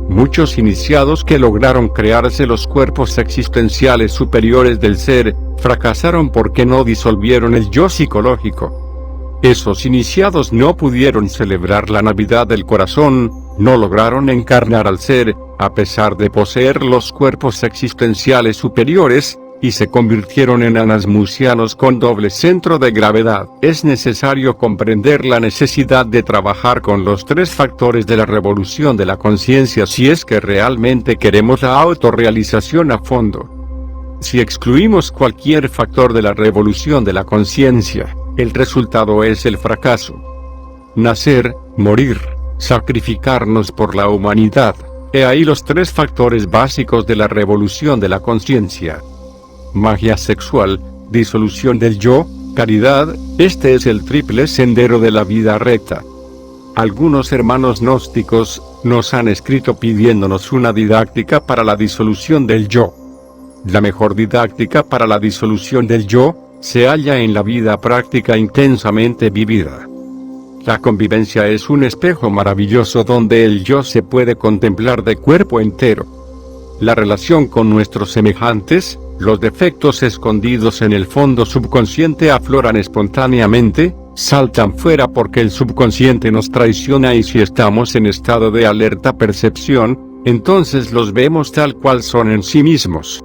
Muchos iniciados que lograron crearse los cuerpos existenciales superiores del ser, fracasaron porque no disolvieron el yo psicológico. Esos iniciados no pudieron celebrar la Navidad del corazón, no lograron encarnar al ser, a pesar de poseer los cuerpos existenciales superiores, y se convirtieron en anasmusianos con doble centro de gravedad. Es necesario comprender la necesidad de trabajar con los 3 factores de la revolución de la conciencia si es que realmente queremos la autorrealización a fondo. Si excluimos cualquier factor de la revolución de la conciencia, el resultado es el fracaso. Nacer, morir, sacrificarnos por la humanidad. He ahí los 3 factores básicos de la revolución de la conciencia. Magia sexual, disolución del yo, caridad. Este es el triple sendero de la vida recta. Algunos hermanos gnósticos nos han escrito pidiéndonos una didáctica para la disolución del yo. La mejor didáctica para la disolución del yo se halla en la vida práctica intensamente vivida. La convivencia es un espejo maravilloso donde el yo se puede contemplar de cuerpo entero. La relación con nuestros semejantes, los defectos escondidos en el fondo subconsciente afloran espontáneamente, saltan fuera porque el subconsciente nos traiciona y si estamos en estado de alerta percepción, entonces los vemos tal cual son en sí mismos.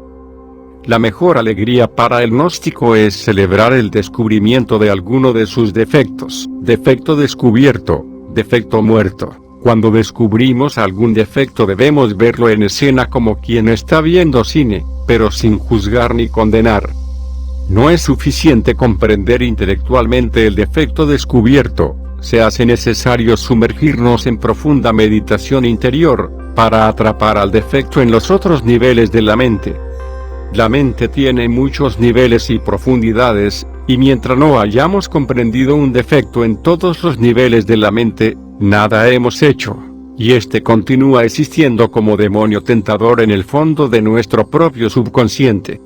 La mejor alegría para el gnóstico es celebrar el descubrimiento de alguno de sus defectos. Defecto descubierto, defecto muerto. Cuando descubrimos algún defecto debemos verlo en escena como quien está viendo cine, pero sin juzgar ni condenar. No es suficiente comprender intelectualmente el defecto descubierto, se hace necesario sumergirnos en profunda meditación interior, para atrapar al defecto en los otros niveles de la mente. La mente tiene muchos niveles y profundidades, y mientras no hayamos comprendido un defecto en todos los niveles de la mente, nada hemos hecho, y este continúa existiendo como demonio tentador en el fondo de nuestro propio subconsciente.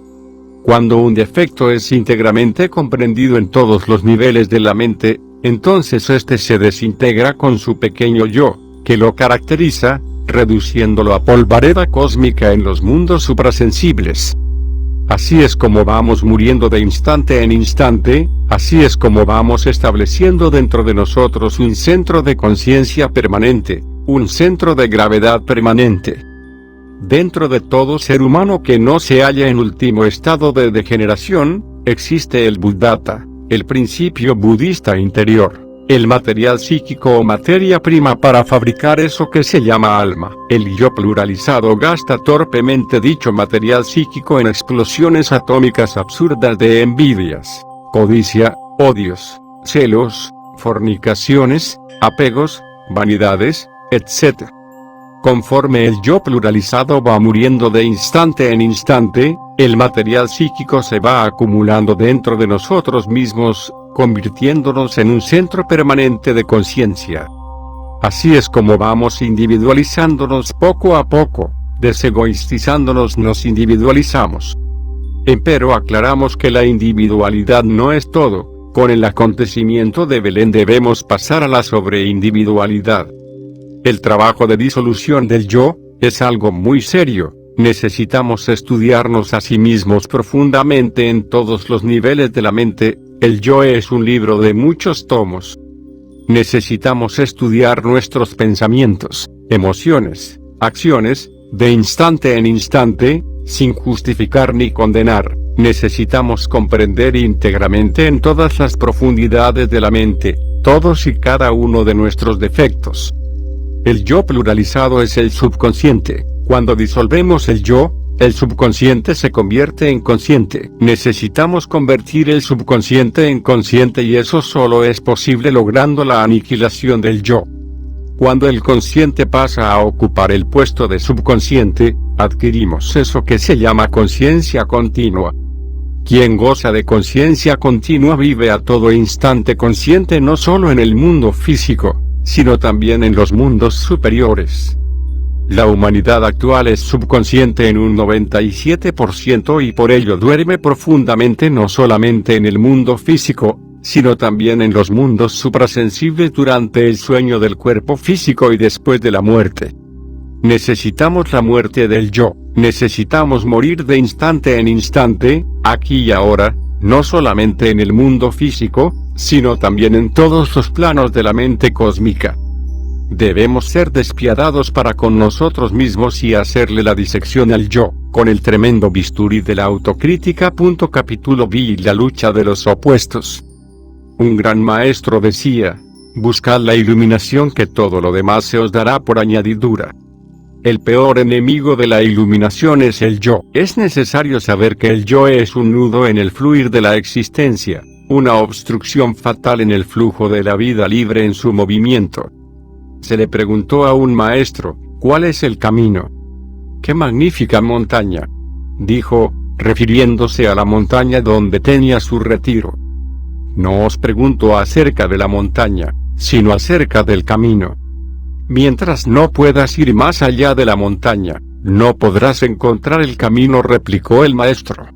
Cuando un defecto es íntegramente comprendido en todos los niveles de la mente, entonces este se desintegra con su pequeño yo, que lo caracteriza, reduciéndolo a polvareda cósmica en los mundos suprasensibles. Así es como vamos muriendo de instante en instante, así es como vamos estableciendo dentro de nosotros un centro de conciencia permanente, un centro de gravedad permanente. Dentro de todo ser humano que no se halla en último estado de degeneración, existe el Buddhata, el principio budista interior, el material psíquico o materia prima para fabricar eso que se llama alma. El yo pluralizado gasta torpemente dicho material psíquico en explosiones atómicas absurdas de envidias, codicia, odios, celos, fornicaciones, apegos, vanidades, etc. Conforme el yo pluralizado va muriendo de instante en instante, el material psíquico se va acumulando dentro de nosotros mismos, convirtiéndonos en un centro permanente de conciencia. Así es como vamos individualizándonos poco a poco, desegoistizándonos nos individualizamos. Empero aclaramos que la individualidad no es todo, con el acontecimiento de Belén debemos pasar a la sobreindividualidad. El trabajo de disolución del yo, es algo muy serio, necesitamos estudiarnos a sí mismos profundamente en todos los niveles de la mente. El yo es un libro de muchos tomos. Necesitamos estudiar nuestros pensamientos, emociones, acciones, de instante en instante, sin justificar ni condenar. Necesitamos comprender íntegramente en todas las profundidades de la mente, todos y cada uno de nuestros defectos. El yo pluralizado es el subconsciente. Cuando disolvemos el yo, el subconsciente se convierte en consciente. Necesitamos convertir el subconsciente en consciente y eso solo es posible logrando la aniquilación del yo. Cuando el consciente pasa a ocupar el puesto de subconsciente, adquirimos eso que se llama conciencia continua. Quien goza de conciencia continua vive a todo instante consciente no solo en el mundo físico, sino también en los mundos superiores. La humanidad actual es subconsciente en un 97% y por ello duerme profundamente no solamente en el mundo físico, sino también en los mundos suprasensibles durante el sueño del cuerpo físico y después de la muerte. Necesitamos la muerte del yo, necesitamos morir de instante en instante, aquí y ahora, no solamente en el mundo físico, sino también en todos los planos de la mente cósmica. Debemos ser despiadados para con nosotros mismos y hacerle la disección al yo, con el tremendo bisturí de la autocrítica. Capítulo B. La lucha de los opuestos. Un gran maestro decía, buscad la iluminación que todo lo demás se os dará por añadidura. El peor enemigo de la iluminación es el yo. Es necesario saber que el yo es un nudo en el fluir de la existencia, una obstrucción fatal en el flujo de la vida libre en su movimiento. Se le preguntó a un maestro, ¿cuál es el camino? ¡Qué magnífica montaña!, dijo, refiriéndose a la montaña donde tenía su retiro. No os pregunto acerca de la montaña, sino acerca del camino. Mientras no puedas ir más allá de la montaña, no podrás encontrar el camino, replicó el maestro.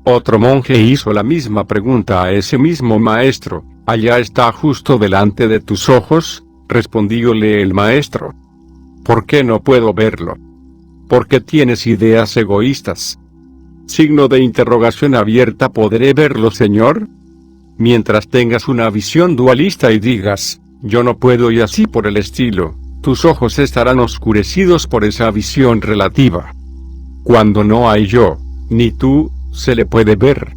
Otro monje hizo la misma pregunta a ese mismo maestro, ¿allá está justo delante de tus ojos?, respondióle el maestro. ¿Por qué no puedo verlo? Porque tienes ideas egoístas. Signo de interrogación abierta. ¿Podré verlo, señor? Mientras tengas una visión dualista y digas, yo no puedo y así por el estilo, tus ojos estarán oscurecidos por esa visión relativa. Cuando no hay yo, ni tú, se le puede ver.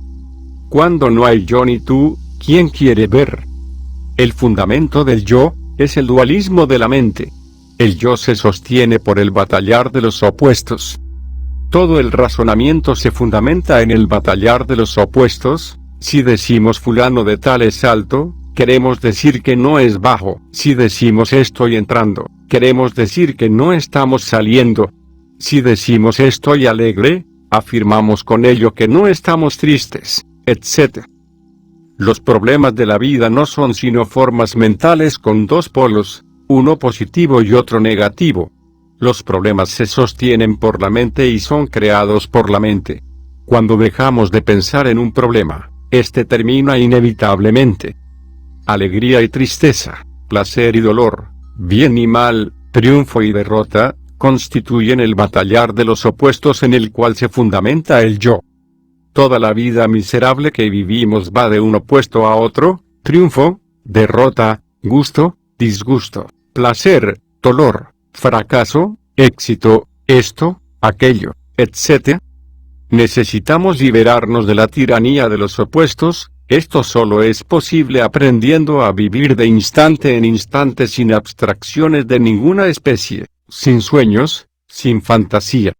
Cuando no hay yo ni tú, ¿quién quiere ver? El fundamento del yo es el dualismo de la mente. El yo se sostiene por el batallar de los opuestos. Todo el razonamiento se fundamenta en el batallar de los opuestos. Si decimos fulano de tal es alto, queremos decir que no es bajo. Si decimos estoy entrando, queremos decir que no estamos saliendo. Si decimos estoy alegre, afirmamos con ello que no estamos tristes, etc. Los problemas de la vida no son sino formas mentales con dos polos, uno positivo y otro negativo. Los problemas se sostienen por la mente y son creados por la mente. Cuando dejamos de pensar en un problema, este termina inevitablemente. Alegría y tristeza, placer y dolor, bien y mal, triunfo y derrota, constituyen el batallar de los opuestos en el cual se fundamenta el yo. Toda la vida miserable que vivimos va de un opuesto a otro: triunfo, derrota, gusto, disgusto, placer, dolor, fracaso, éxito, esto, aquello, etc. Necesitamos liberarnos de la tiranía de los opuestos. Esto solo es posible aprendiendo a vivir de instante en instante sin abstracciones de ninguna especie, sin sueños, sin fantasía.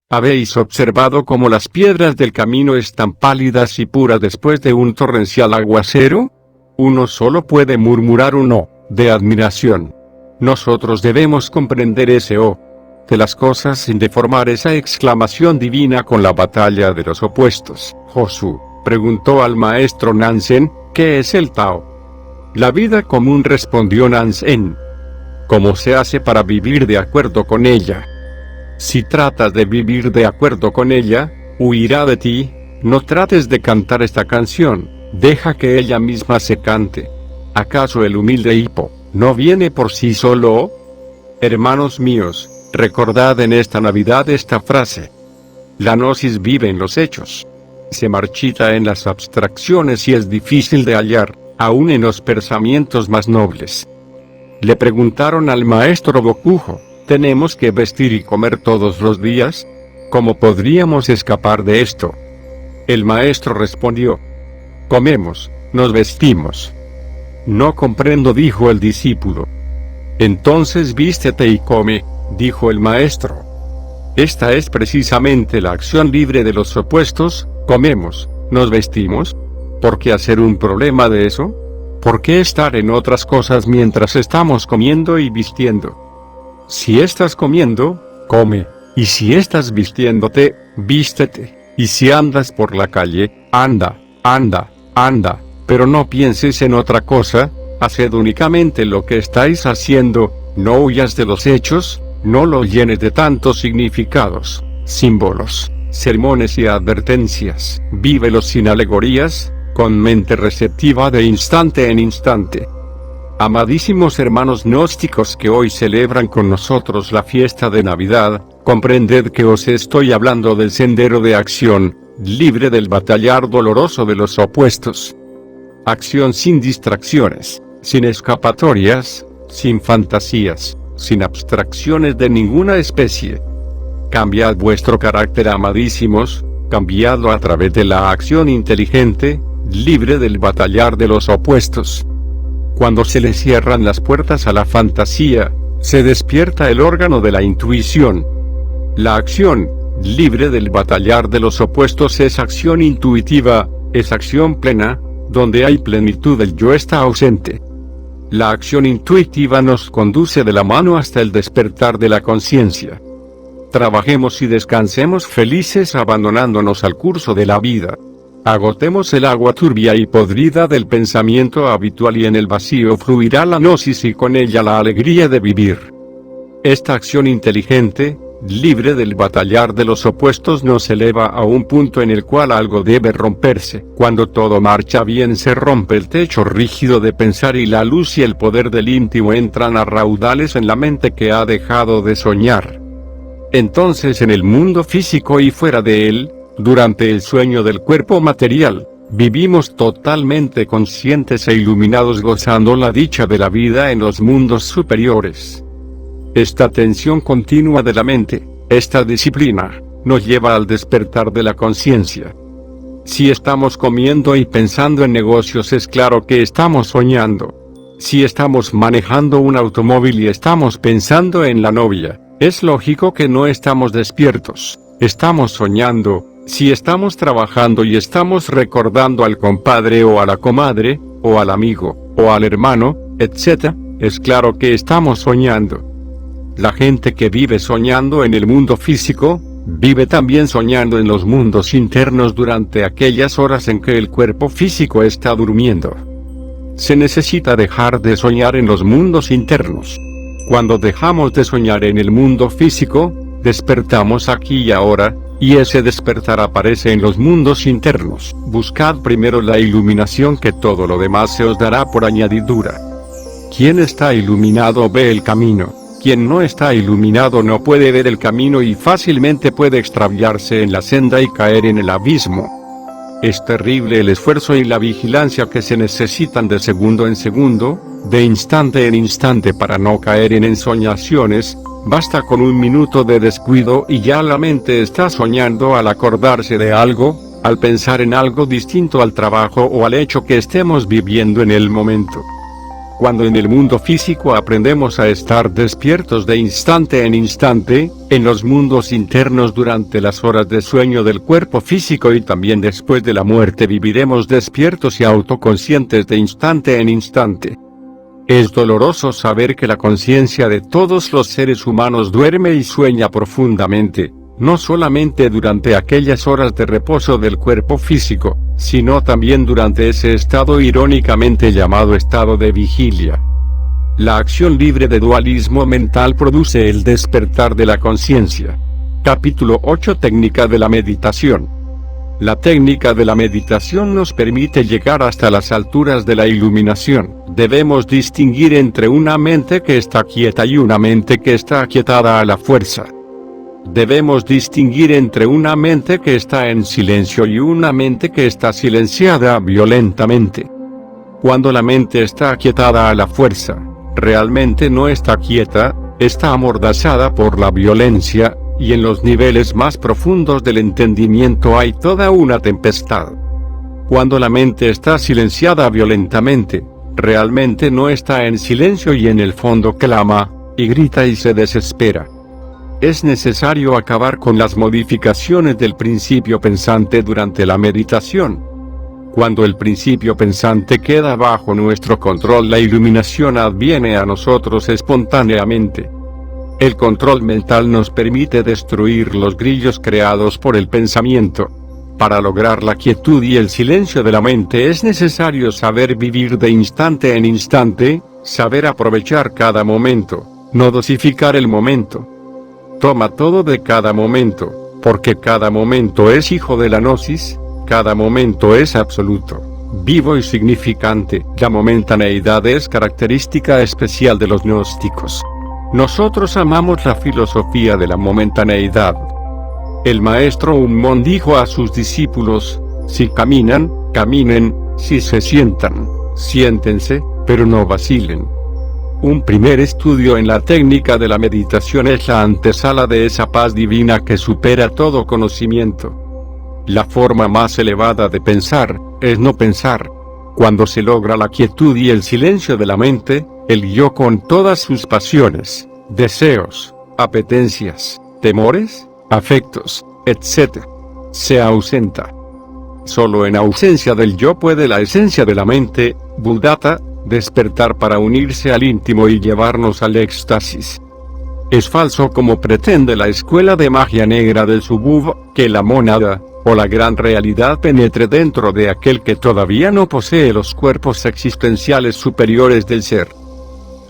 ¿Habéis observado cómo las piedras del camino están pálidas y puras después de un torrencial aguacero? Uno solo puede murmurar un "oh" de admiración. Nosotros debemos comprender ese "oh" de las cosas sin deformar esa exclamación divina con la batalla de los opuestos. Josu preguntó al maestro Nansen: ¿qué es el Tao? La vida común, respondió Nansen. ¿Cómo se hace para vivir de acuerdo con ella? Si tratas de vivir de acuerdo con ella, huirá de ti. No trates de cantar esta canción, deja que ella misma se cante. ¿Acaso el humilde hipo no viene por sí solo? Hermanos míos, recordad en esta Navidad esta frase: la gnosis vive en los hechos. Se marchita en las abstracciones y es difícil de hallar, aún en los pensamientos más nobles. Le preguntaron al maestro Bokujo: ¿tenemos que vestir y comer todos los días? ¿Cómo podríamos escapar de esto? El maestro respondió: comemos, nos vestimos. No comprendo, dijo el discípulo. Entonces vístete y come, dijo el maestro. Esta es precisamente la acción libre de los opuestos: comemos, nos vestimos. ¿Por qué hacer un problema de eso? ¿Por qué estar en otras cosas mientras estamos comiendo y vistiendo? Si estás comiendo, come, y si estás vistiéndote, vístete, y si andas por la calle, anda, pero no pienses en otra cosa, haced únicamente lo que estáis haciendo, no huyas de los hechos, no lo llenes de tantos significados, símbolos, sermones y advertencias, vívelos sin alegorías, con mente receptiva de instante en instante. Amadísimos hermanos gnósticos que hoy celebran con nosotros la fiesta de Navidad, comprended que os estoy hablando del sendero de acción, libre del batallar doloroso de los opuestos. Acción sin distracciones, sin escapatorias, sin fantasías, sin abstracciones de ninguna especie. Cambiad vuestro carácter, amadísimos, cambiadlo a través de la acción inteligente, libre del batallar de los opuestos. Cuando se le cierran las puertas a la fantasía, se despierta el órgano de la intuición. La acción, libre del batallar de los opuestos, es acción intuitiva, es acción plena, donde hay plenitud el yo está ausente. La acción intuitiva nos conduce de la mano hasta el despertar de la conciencia. Trabajemos y descansemos felices abandonándonos al curso de la vida. Agotemos el agua turbia y podrida del pensamiento habitual y en el vacío fluirá la gnosis y con ella la alegría de vivir. Esta acción inteligente, libre del batallar de los opuestos, nos eleva a un punto en el cual algo debe romperse. Cuando todo marcha bien, se rompe el techo rígido de pensar y la luz y el poder del íntimo entran a raudales en la mente que ha dejado de soñar. Entonces, en el mundo físico y fuera de él, durante el sueño del cuerpo material, vivimos totalmente conscientes e iluminados, gozando la dicha de la vida en los mundos superiores. Esta tensión continua de la mente, esta disciplina, nos lleva al despertar de la conciencia. Si estamos comiendo y pensando en negocios, es claro que estamos soñando. Si estamos manejando un automóvil y estamos pensando en la novia, es lógico que no estamos despiertos, estamos soñando. Si estamos trabajando y estamos recordando al compadre o a la comadre, o al amigo, o al hermano, etc., es claro que estamos soñando. La gente que vive soñando en el mundo físico, vive también soñando en los mundos internos durante aquellas horas en que el cuerpo físico está durmiendo. Se necesita dejar de soñar en los mundos internos. Cuando dejamos de soñar en el mundo físico, despertamos aquí y ahora, y ese despertar aparece en los mundos internos. Buscad primero la iluminación, que todo lo demás se os dará por añadidura. Quien está iluminado ve el camino. Quien no está iluminado no puede ver el camino y fácilmente puede extraviarse en la senda y caer en el abismo. Es terrible el esfuerzo y la vigilancia que se necesitan de segundo en segundo, de instante en instante para no caer en ensoñaciones. Basta con un minuto de descuido y ya la mente está soñando al acordarse de algo, al pensar en algo distinto al trabajo o al hecho que estemos viviendo en el momento. Cuando en el mundo físico aprendemos a estar despiertos de instante en instante, en los mundos internos durante las horas de sueño del cuerpo físico y también después de la muerte viviremos despiertos y autoconscientes de instante en instante. Es doloroso saber que la conciencia de todos los seres humanos duerme y sueña profundamente, no solamente durante aquellas horas de reposo del cuerpo físico, sino también durante ese estado irónicamente llamado estado de vigilia. La acción libre de dualismo mental produce el despertar de la conciencia. Capítulo 8. Técnica de la meditación. La técnica de la meditación nos permite llegar hasta las alturas de la iluminación. Debemos distinguir entre una mente que está quieta y una mente que está aquietada a la fuerza. Debemos distinguir entre una mente que está en silencio y una mente que está silenciada violentamente. Cuando la mente está aquietada a la fuerza, realmente no está quieta, está amordazada por la violencia, y en los niveles más profundos del entendimiento hay toda una tempestad. Cuando la mente está silenciada violentamente, realmente no está en silencio y en el fondo clama, y grita y se desespera. Es necesario acabar con las modificaciones del principio pensante durante la meditación. Cuando el principio pensante queda bajo nuestro control, la iluminación adviene a nosotros espontáneamente. El control mental nos permite destruir los grillos creados por el pensamiento. Para lograr la quietud y el silencio de la mente es necesario saber vivir de instante en instante, saber aprovechar cada momento, no dosificar el momento. Toma todo de cada momento, porque cada momento es hijo de la gnosis, cada momento es absoluto, vivo y significante. La momentaneidad es característica especial de los gnósticos. Nosotros amamos la filosofía de la momentaneidad. El maestro Ummon dijo a sus discípulos: si caminan, caminen, si se sientan, siéntense, pero no vacilen. Un primer estudio en la técnica de la meditación es la antesala de esa paz divina que supera todo conocimiento. La forma más elevada de pensar es no pensar. Cuando se logra la quietud y el silencio de la mente, el yo con todas sus pasiones, deseos, apetencias, temores, afectos, etc., se ausenta. Solo en ausencia del yo puede la esencia de la mente, Buddhata, despertar para unirse al íntimo y llevarnos al éxtasis. Es falso como pretende la escuela de magia negra del Subud, que la mónada, o la gran realidad penetre dentro de aquel que todavía no posee los cuerpos existenciales superiores del ser.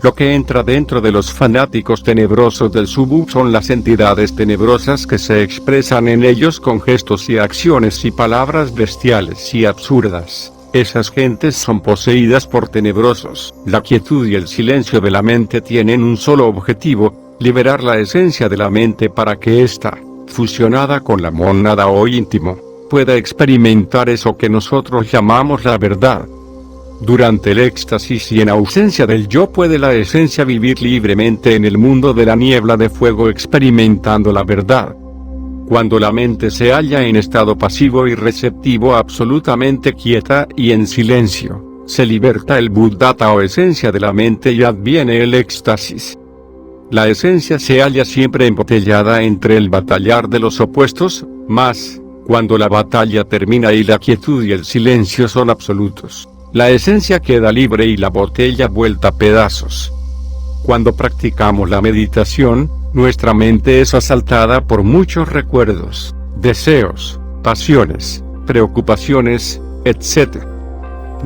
Lo que entra dentro de los fanáticos tenebrosos del Subud son las entidades tenebrosas que se expresan en ellos con gestos y acciones y palabras bestiales y absurdas. Esas gentes son poseídas por tenebrosos. La quietud y el silencio de la mente tienen un solo objetivo: liberar la esencia de la mente para que ésta, fusionada con la mónada o íntimo, pueda experimentar eso que nosotros llamamos la verdad. Durante el éxtasis y en ausencia del yo puede la esencia vivir libremente en el mundo de la niebla de fuego experimentando la verdad. Cuando la mente se halla en estado pasivo y receptivo absolutamente quieta y en silencio, se liberta el Buddhata o esencia de la mente y adviene el éxtasis. La esencia se halla siempre embotellada entre el batallar de los opuestos, mas, cuando la batalla termina y la quietud y el silencio son absolutos, la esencia queda libre y la botella vuelta a pedazos. Cuando practicamos la meditación, nuestra mente es asaltada por muchos recuerdos, deseos, pasiones, preocupaciones, etc.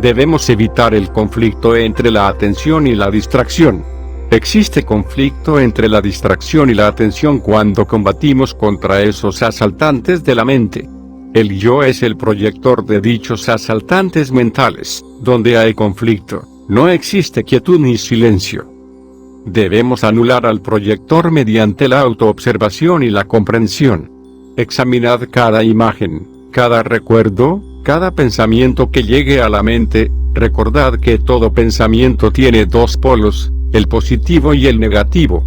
Debemos evitar el conflicto entre la atención y la distracción. Existe conflicto entre la distracción y la atención cuando combatimos contra esos asaltantes de la mente. El yo es el proyector de dichos asaltantes mentales. Donde hay conflicto, no existe quietud ni silencio. Debemos anular al proyector mediante la autoobservación y la comprensión. Examinad cada imagen, cada recuerdo, cada pensamiento que llegue a la mente. Recordad que todo pensamiento tiene dos polos, el positivo y el negativo.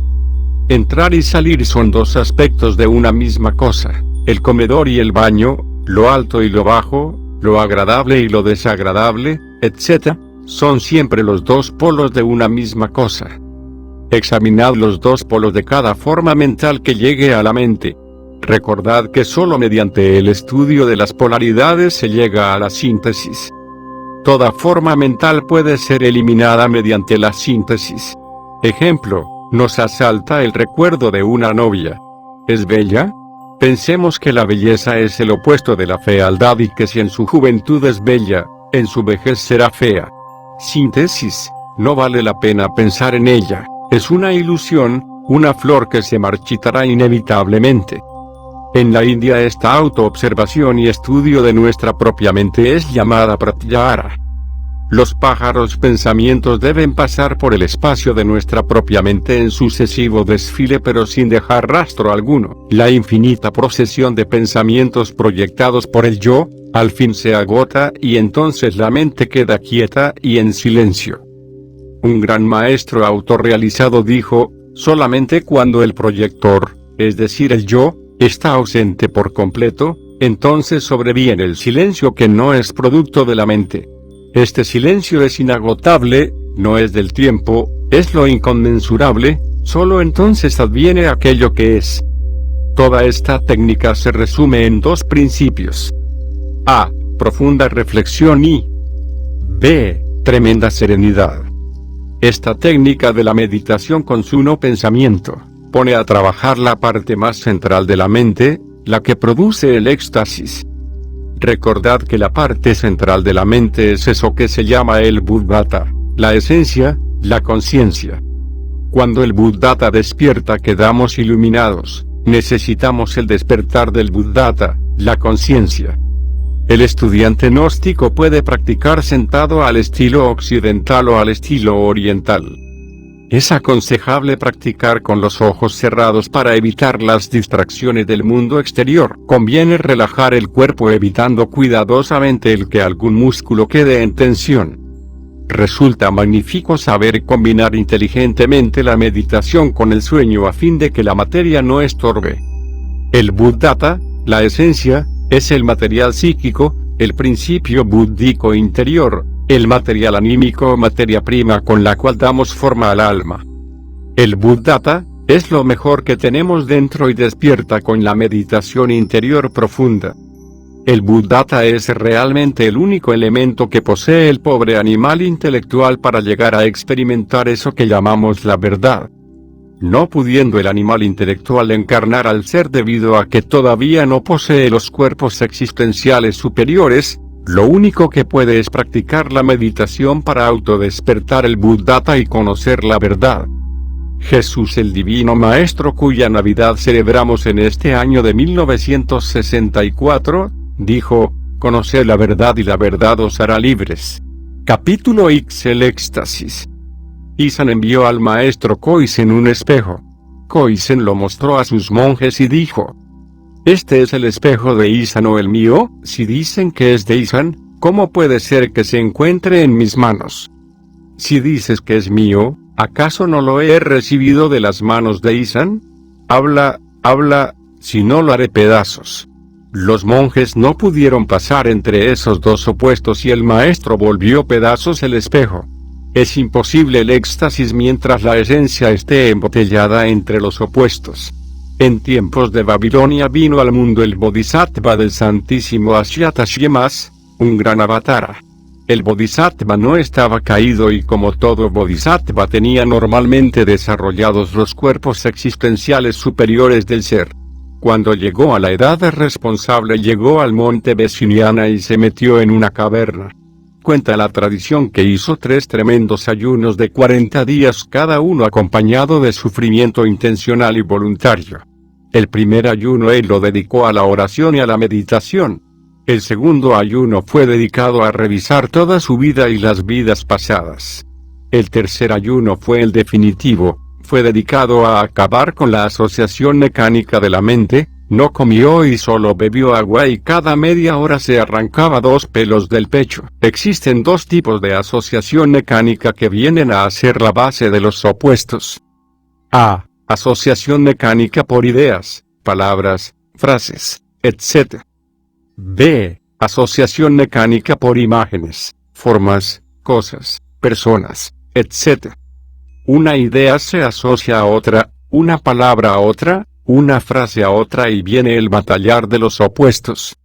Entrar y salir son dos aspectos de una misma cosa, el comedor y el baño, lo alto y lo bajo, lo agradable y lo desagradable, etc., son siempre los dos polos de una misma cosa. Examinad los dos polos de cada forma mental que llegue a la mente. Recordad que solo mediante el estudio de las polaridades se llega a la síntesis. Toda forma mental puede ser eliminada mediante la síntesis. Ejemplo, nos asalta el recuerdo de una novia. ¿Es bella? Pensemos que la belleza es el opuesto de la fealdad y que si en su juventud es bella, en su vejez será fea. Síntesis, no vale la pena pensar en ella, es una ilusión, una flor que se marchitará inevitablemente. En la India esta autoobservación y estudio de nuestra propia mente es llamada pratyahara. Los pájaros pensamientos deben pasar por el espacio de nuestra propia mente en sucesivo desfile pero sin dejar rastro alguno. La infinita procesión de pensamientos proyectados por el yo, al fin se agota y entonces la mente queda quieta y en silencio. Un gran maestro autorrealizado dijo, solamente cuando el proyector, es decir el yo, está ausente por completo, entonces sobreviene el silencio que no es producto de la mente. Este silencio es inagotable, no es del tiempo, es lo inconmensurable, solo entonces adviene aquello que es. Toda esta técnica se resume en dos principios. A. Profunda reflexión y B. Tremenda serenidad. Esta técnica de la meditación con su no pensamiento, pone a trabajar la parte más central de la mente, la que produce el éxtasis. Recordad que la parte central de la mente es eso que se llama el Buddhata, la esencia, la conciencia. Cuando el Buddhata despierta quedamos iluminados, necesitamos el despertar del Buddhata, la conciencia. El estudiante gnóstico puede practicar sentado al estilo occidental o al estilo oriental. Es aconsejable practicar con los ojos cerrados para evitar las distracciones del mundo exterior. Conviene relajar el cuerpo evitando cuidadosamente el que algún músculo quede en tensión. Resulta magnífico saber combinar inteligentemente la meditación con el sueño a fin de que la materia no estorbe. El Buddhata, la esencia, es el material psíquico, el principio búdhico interior, el material anímico o materia prima con la cual damos forma al alma. El Buddhata es lo mejor que tenemos dentro y despierta con la meditación interior profunda. El Buddhata es realmente el único elemento que posee el pobre animal intelectual para llegar a experimentar eso que llamamos la verdad. No pudiendo el animal intelectual encarnar al ser debido a que todavía no posee los cuerpos existenciales superiores, lo único que puede es practicar la meditación para autodespertar el Buddhata y conocer la verdad. Jesús el Divino Maestro, cuya Navidad celebramos en este año de 1964, dijo, «Conoced la verdad y la verdad os hará libres». Capítulo X. El éxtasis. Isan envió al maestro Koisen un espejo. Koisen lo mostró a sus monjes y dijo, «Este es el espejo de Isan o el mío». Si dicen que es de Isan, ¿cómo puede ser que se encuentre en mis manos? Si dices que es mío, ¿acaso no lo he recibido de las manos de Isan? Habla, si no lo haré pedazos. Los monjes no pudieron pasar entre esos dos opuestos y el maestro volvió pedazos el espejo. Es imposible el éxtasis mientras la esencia esté embotellada entre los opuestos. En tiempos de Babilonia vino al mundo el Bodhisattva del Santísimo Asyatashimas, un gran avatara. El Bodhisattva no estaba caído y como todo Bodhisattva tenía normalmente desarrollados los cuerpos existenciales superiores del ser. Cuando llegó a la edad responsable llegó al monte Vesiniana y se metió en una caverna. Cuenta la tradición que hizo 3 tremendos ayunos de 40 días cada uno acompañado de sufrimiento intencional y voluntario. El primer ayuno él lo dedicó a la oración y a la meditación. El segundo ayuno fue dedicado a revisar toda su vida y las vidas pasadas. El tercer ayuno fue el definitivo, fue dedicado a acabar con la asociación mecánica de la mente, No comió y solo bebió agua y cada media hora se arrancaba 2 pelos del pecho. Existen 2 tipos de asociación mecánica que vienen a ser la base de los opuestos. A. Asociación mecánica por ideas, palabras, frases, etc. B. Asociación mecánica por imágenes, formas, cosas, personas, etc. Una idea se asocia a otra, una palabra a otra, una frase a otra y viene el batallar de los opuestos.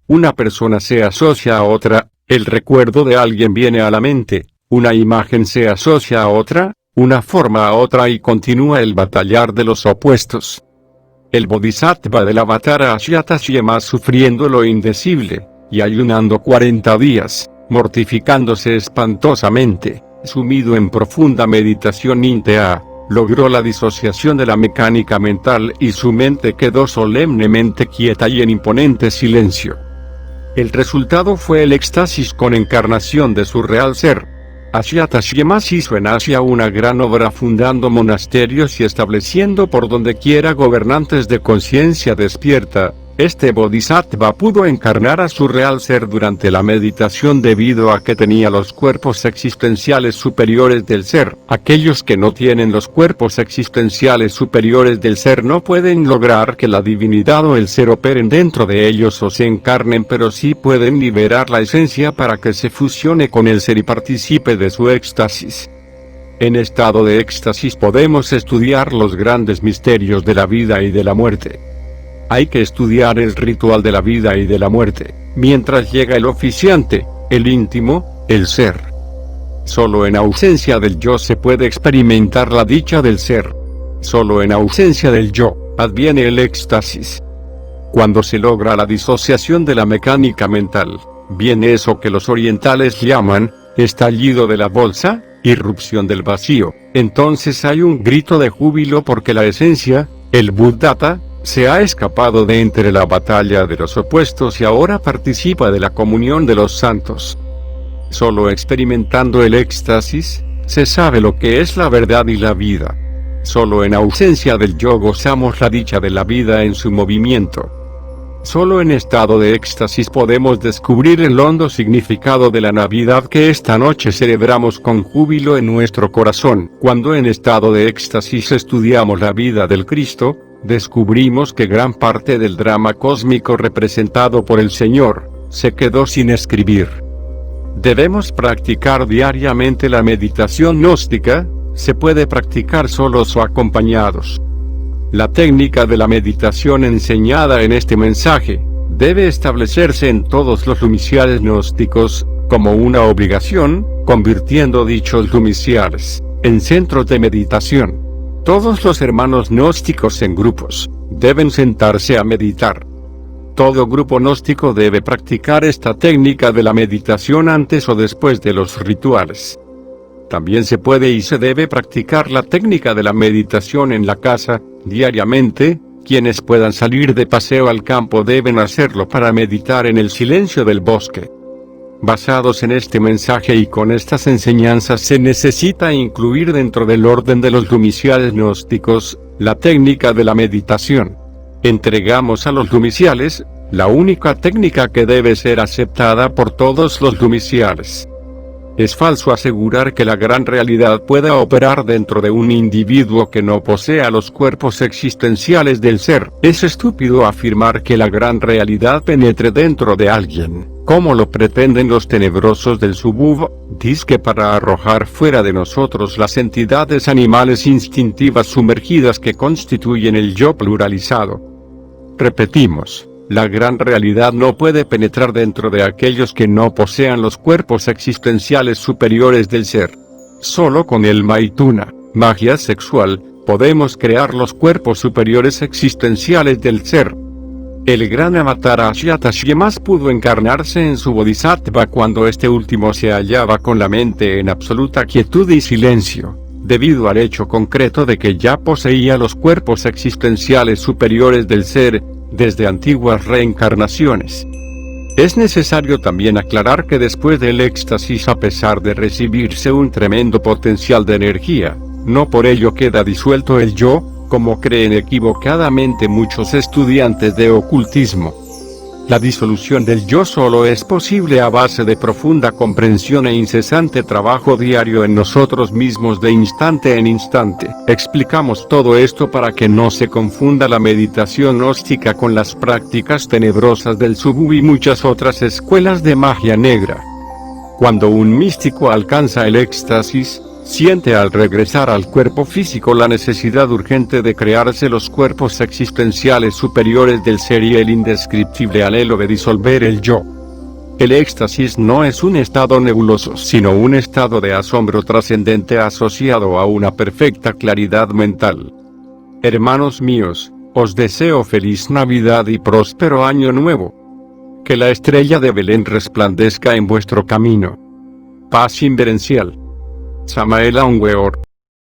Una persona se asocia a otra, el recuerdo de alguien viene a la mente, una imagen se asocia a otra, una forma a otra y continúa el batallar de los opuestos. El bodhisattva del avatar Ashyata Shema sufriendo lo indecible, y ayunando 40 días, mortificándose espantosamente, sumido en profunda meditación íntea, logró la disociación de la mecánica mental y su mente quedó solemnemente quieta y en imponente silencio. El resultado fue el éxtasis con encarnación de su real ser. Ashyata Shema hizo en Asia una gran obra fundando monasterios y estableciendo por donde quiera gobernantes de conciencia despierta. Este bodhisattva pudo encarnar a su real ser durante la meditación debido a que tenía los cuerpos existenciales superiores del ser. Aquellos que no tienen los cuerpos existenciales superiores del ser no pueden lograr que la divinidad o el ser operen dentro de ellos o se encarnen, pero sí pueden liberar la esencia para que se fusione con el ser y participe de su éxtasis. En estado de éxtasis podemos estudiar los grandes misterios de la vida y de la muerte. Hay que estudiar el ritual de la vida y de la muerte, mientras llega el oficiante, el íntimo, el ser. Solo en ausencia del yo se puede experimentar la dicha del ser. Solo en ausencia del yo, adviene el éxtasis. Cuando se logra la disociación de la mecánica mental, viene eso que los orientales llaman, estallido de la bolsa, irrupción del vacío. Entonces hay un grito de júbilo porque la esencia, el Buddhata, se ha escapado de entre la batalla de los opuestos y ahora participa de la comunión de los santos. Solo experimentando el éxtasis, se sabe lo que es la verdad y la vida. Solo en ausencia del yo gozamos la dicha de la vida en su movimiento. Solo en estado de éxtasis podemos descubrir el hondo significado de la Navidad que esta noche celebramos con júbilo en nuestro corazón. Cuando en estado de éxtasis estudiamos la vida del Cristo, descubrimos que gran parte del drama cósmico representado por el Señor, se quedó sin escribir. Debemos practicar diariamente la meditación gnóstica, se puede practicar solos o acompañados. La técnica de la meditación enseñada en este mensaje, debe establecerse en todos los lumiciales gnósticos, como una obligación, convirtiendo dichos lumiciales en centros de meditación. Todos los hermanos gnósticos en grupos, deben sentarse a meditar. Todo grupo gnóstico debe practicar esta técnica de la meditación antes o después de los rituales. También se puede y se debe practicar la técnica de la meditación en la casa, diariamente. Quienes puedan salir de paseo al campo deben hacerlo para meditar en el silencio del bosque. Basados en este mensaje y con estas enseñanzas se necesita incluir dentro del orden de los lumiciales gnósticos, la técnica de la meditación. Entregamos a los lumiciales, la única técnica que debe ser aceptada por todos los lumiciales. Es falso asegurar que la gran realidad pueda operar dentro de un individuo que no posea los cuerpos existenciales del ser. Es estúpido afirmar que la gran realidad penetre dentro de alguien, como lo pretenden los tenebrosos del Subud, dizque para arrojar fuera de nosotros las entidades animales instintivas sumergidas que constituyen el yo pluralizado. Repetimos. La gran realidad no puede penetrar dentro de aquellos que no posean los cuerpos existenciales superiores del ser. Solo con el Maituna, magia sexual, podemos crear los cuerpos superiores existenciales del ser. El gran avatar Ashyata Shema pudo encarnarse en su bodhisattva cuando este último se hallaba con la mente en absoluta quietud y silencio, debido al hecho concreto de que ya poseía los cuerpos existenciales superiores del ser, desde antiguas reencarnaciones. Es necesario también aclarar que después del éxtasis, a pesar de recibirse un tremendo potencial de energía, no por ello queda disuelto el yo, como creen equivocadamente muchos estudiantes de ocultismo. La disolución del yo solo es posible a base de profunda comprensión e incesante trabajo diario en nosotros mismos de instante en instante. Explicamos todo esto para que no se confunda la meditación gnóstica con las prácticas tenebrosas del Subú y muchas otras escuelas de magia negra. Cuando un místico alcanza el éxtasis, siente al regresar al cuerpo físico la necesidad urgente de crearse los cuerpos existenciales superiores del ser y el indescriptible anhelo de disolver el yo. El éxtasis no es un estado nebuloso, sino un estado de asombro trascendente asociado a una perfecta claridad mental. Hermanos míos, os deseo feliz Navidad y próspero Año Nuevo. Que la estrella de Belén resplandezca en vuestro camino. Paz inverencial. Samael Aunweor.